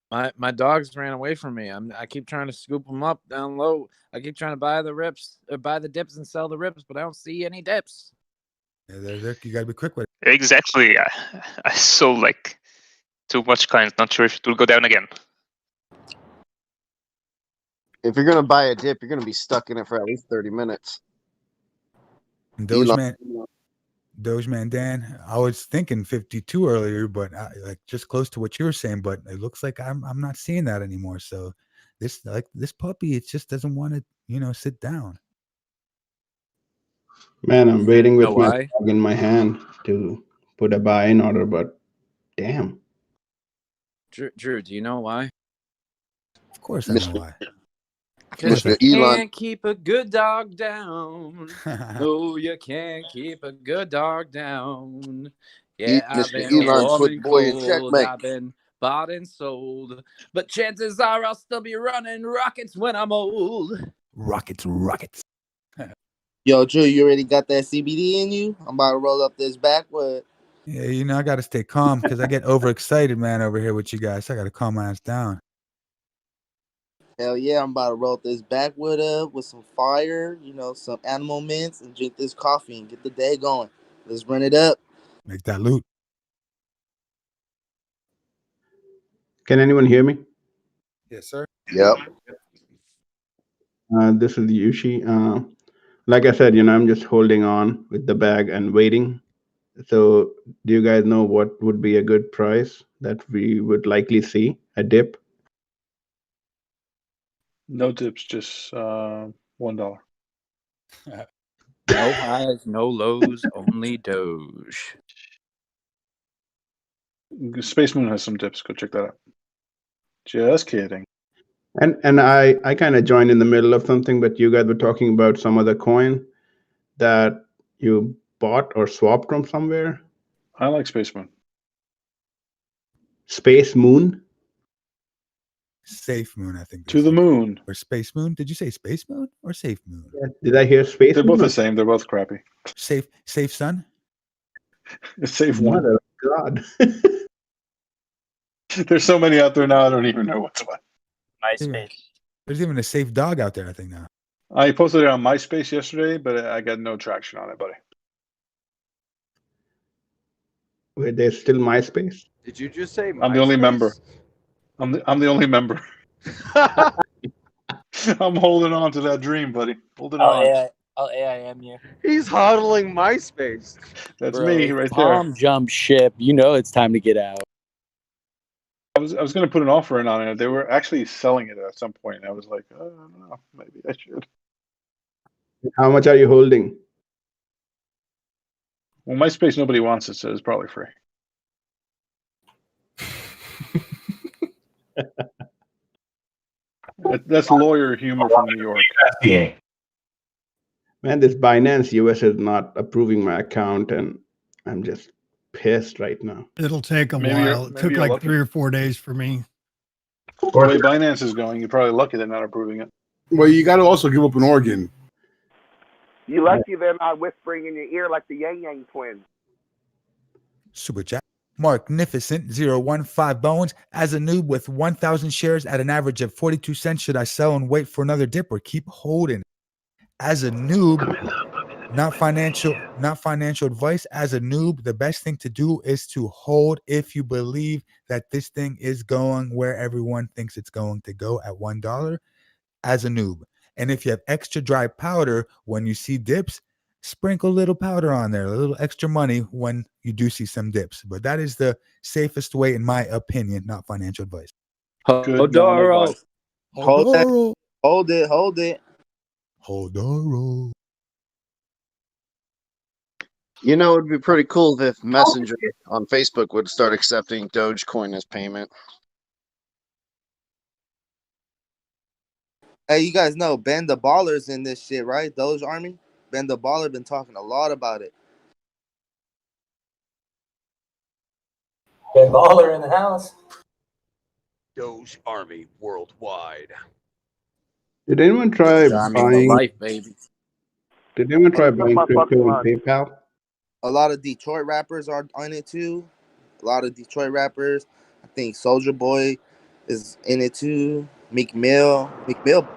Speaker 22: My dogs ran away from me. I keep trying to scoop them up down low. I keep trying to buy the rips, or buy the dips and sell the rips, but I don't see any dips.
Speaker 4: Yeah, you gotta be quick with it.
Speaker 20: Exactly. I sold like too much coins. Not sure if it will go down again.
Speaker 9: If you're gonna buy a dip, you're gonna be stuck in it for at least 30 minutes.
Speaker 4: Dogeman Dan, I was thinking 52 earlier, but like just close to what you were saying. But it looks like I'm not seeing that anymore. So this puppy, it just doesn't want to sit down.
Speaker 23: Man, I'm waiting with my
Speaker 22: why?
Speaker 23: dog in my hand to put a buy-in order, but damn.
Speaker 22: Drew, do you know why?
Speaker 4: Of course I know why.
Speaker 22: Because you
Speaker 21: Mr. Elon.
Speaker 22: can't keep a good dog down. No, you can't keep a good dog down. Yeah, I've
Speaker 21: Mr.
Speaker 22: been
Speaker 21: Elon
Speaker 22: warm
Speaker 21: put
Speaker 22: and
Speaker 21: boy in
Speaker 22: cold.
Speaker 21: checkmate.
Speaker 22: I've been bought and sold. But chances are I'll still be running rockets when I'm old.
Speaker 4: Rockets.
Speaker 21: Yo, Drew, you already got that CBD in you? I'm about to roll up this backwood.
Speaker 4: Yeah, I got to stay calm because I get overexcited, man, over here with you guys. I got to calm my ass down.
Speaker 21: Hell yeah, I'm about to roll this backwood up with some fire, some animal mints, and drink this coffee and get the day going. Let's run it up.
Speaker 4: Make that loot.
Speaker 23: Can anyone hear me?
Speaker 4: Yes, sir.
Speaker 21: Yep.
Speaker 23: This is Yushi. Like I said, I'm just holding on with the bag and waiting. So, do you guys know what would be a good price that we would likely see a dip?
Speaker 8: No dips, just $1.
Speaker 11: No highs, no lows, only Doge.
Speaker 8: Space Moon has some dips. Go check that out. Just kidding.
Speaker 23: And I kind of joined in the middle of something, but you guys were talking about some other coin that you bought or swapped from somewhere.
Speaker 8: I like Space Moon.
Speaker 23: Space Moon?
Speaker 4: Safe Moon, I think.
Speaker 8: To the moon.
Speaker 4: Or Space Moon. Did you say Space Moon or Safe Moon?
Speaker 23: Did I hear Space
Speaker 8: They're
Speaker 23: Moon?
Speaker 8: both the same. They're both crappy.
Speaker 4: Safe Sun?
Speaker 8: Safe one.
Speaker 23: Mother of God.
Speaker 8: There's so many out there now, I don't even know what's what.
Speaker 16: MySpace.
Speaker 4: There's even a Safe Dog out there, I think, now.
Speaker 8: I posted it on MySpace yesterday, but I got no traction on it, buddy.
Speaker 23: Wait, there's still MySpace?
Speaker 18: Did you just say
Speaker 8: I'm the only
Speaker 18: MySpace?
Speaker 8: member. I'm the only member. I'm holding on to that dream, buddy. Holding on.
Speaker 16: I'll AIM you.
Speaker 18: He's hodling MySpace.
Speaker 8: That's
Speaker 11: Bro,
Speaker 8: me
Speaker 11: if
Speaker 8: right
Speaker 11: Tom
Speaker 8: there.
Speaker 11: jumped ship, you know it's time to get out.
Speaker 8: I was going to put an offer in on it. They were actually selling it at some point. I was like, I don't know, maybe I should.
Speaker 23: How much are you holding?
Speaker 8: Well, MySpace, nobody wants it, so it's probably free. That's lawyer humor from New York.
Speaker 23: Man, this Binance US is not approving my account, and I'm just pissed right now.
Speaker 13: It'll take a
Speaker 8: Maybe you're-
Speaker 13: while. It
Speaker 8: maybe
Speaker 13: took
Speaker 8: you're
Speaker 13: like
Speaker 8: lucky.
Speaker 13: 3 or 4 days for me.
Speaker 8: The way Binance is going, you're probably lucky they're not approving it.
Speaker 3: Well, you got to also give up an organ.
Speaker 17: You lucky they're not whispering in your ear like the Yang Yang twins.
Speaker 4: Super chat. Magnificent 015 Bones. As a noob with 1,000 shares at an average of 42 cents, should I sell and wait for another dip or keep holding? As a noob, not financial advice. As a noob, the best thing to do is to hold if you believe that this thing is going where everyone thinks it's going to go at $1 as a noob. And if you have extra dry powder when you see dips, sprinkle a little powder on there, a little extra money when you do see some dips. But that is the safest way, in my opinion, not financial advice.
Speaker 11: Hodoro.
Speaker 21: Hold it. Hold it. Hold it.
Speaker 4: Hodoro.
Speaker 9: You know, it'd be pretty cool if Messenger on Facebook would start accepting Dogecoin as payment.
Speaker 21: Hey, you guys know Ben the Baller's in this shit, right? Doge Army. Ben the Baller been talking a lot about it.
Speaker 16: Ben Baller in the house.
Speaker 18: Doge Army worldwide.
Speaker 23: Did anyone try
Speaker 18: Army for
Speaker 23: buying?
Speaker 18: life, baby.
Speaker 23: Did anyone try
Speaker 21: That's
Speaker 23: buying
Speaker 21: my fucking
Speaker 23: crypto on
Speaker 21: line.
Speaker 23: PayPal?
Speaker 21: A lot of Detroit rappers are on it too. A lot of Detroit rappers. I think Soldier Boy is in it too. Meek Mill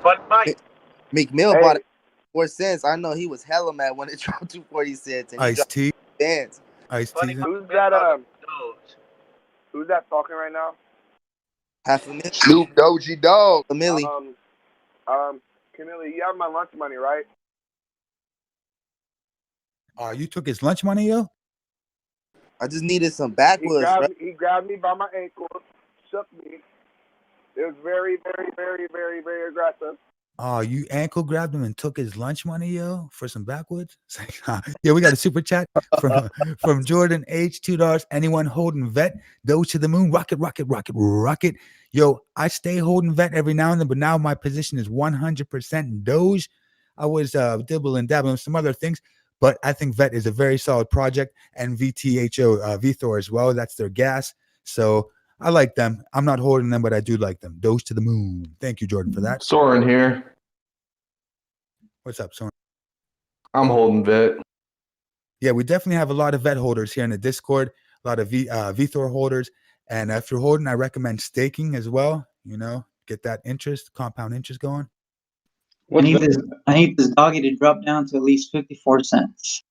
Speaker 21: bought it 4 cents. I know he was hella mad when it dropped to 40 cents. And he dropped
Speaker 4: Ice-T.
Speaker 21: bands.
Speaker 4: Ice-T.
Speaker 17: Who's that? Who's that talking right now?
Speaker 21: $500,000. Snoop Doji Dog. A milli.
Speaker 17: Camille, you have my lunch money, right?
Speaker 4: You took his lunch money, yo?
Speaker 21: I just needed some backwoods, bro.
Speaker 17: He grabbed me by my ankles, shook me. It was very, very, very, very, very aggressive.
Speaker 4: Oh, you ankle grabbed him and took his lunch money, yo, for some backwoods? Yeah, we got a super chat from Jordan H. $2. Anyone holding vet? Doge to the moon. Rocket, rocket, rocket, rocket. Yo, I stay holding vet every now and then, but now my position is 100% Doge. I was dibbling and dabbling with some other things, but I think vet is a very solid project, and VTHO, VTHOR as well. That's their gas. So I like them. I'm not holding them, but I do like them. Doge to the moon. Thank you, Jordan, for that.
Speaker 2: Soren here.
Speaker 4: What's up, Soren?
Speaker 2: I'm holding vet.
Speaker 4: Yeah, we definitely have a lot of vet holders here in the Discord, a lot of VTHOR holders. And if you're holding, I recommend staking as well. You know, get that interest, compound interest going.
Speaker 24: I need this doggy to drop down to at least 54 cents.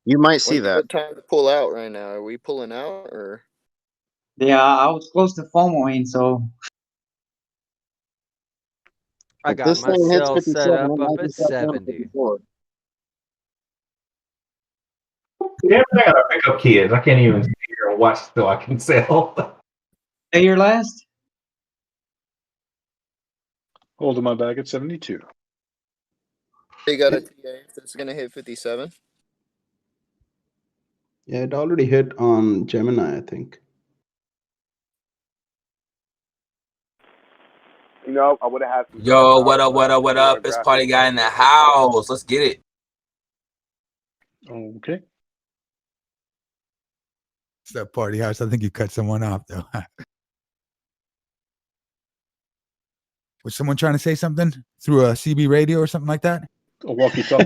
Speaker 9: You might see
Speaker 19: When's
Speaker 9: that.
Speaker 19: a good time to pull out right now? Are we pulling out or?
Speaker 24: Yeah, I was close to FOMOing, so
Speaker 1: I
Speaker 9: If
Speaker 1: got
Speaker 9: this
Speaker 1: my
Speaker 9: thing hits
Speaker 1: sell set
Speaker 9: 57,
Speaker 1: up
Speaker 9: it might
Speaker 1: at
Speaker 9: just drop down to
Speaker 1: 70.
Speaker 9: 54.
Speaker 6: Everything I gotta pick up kids. I can't even sit here and watch so I can sell.
Speaker 24: Hey, your last?
Speaker 8: Holding my bag at 72.
Speaker 10: They got a TA if it's gonna hit 57.
Speaker 23: Yeah, it already hit on Gemini, I think.
Speaker 17: You know, I would have had some.
Speaker 12: Yo, what up, what up, what up? It's Party Guy in the house. Let's get it.
Speaker 8: Okay.
Speaker 4: It's that party house. I think you cut someone off though. Was someone trying to say something through a CB radio or something like that?
Speaker 8: A walkie-talkie.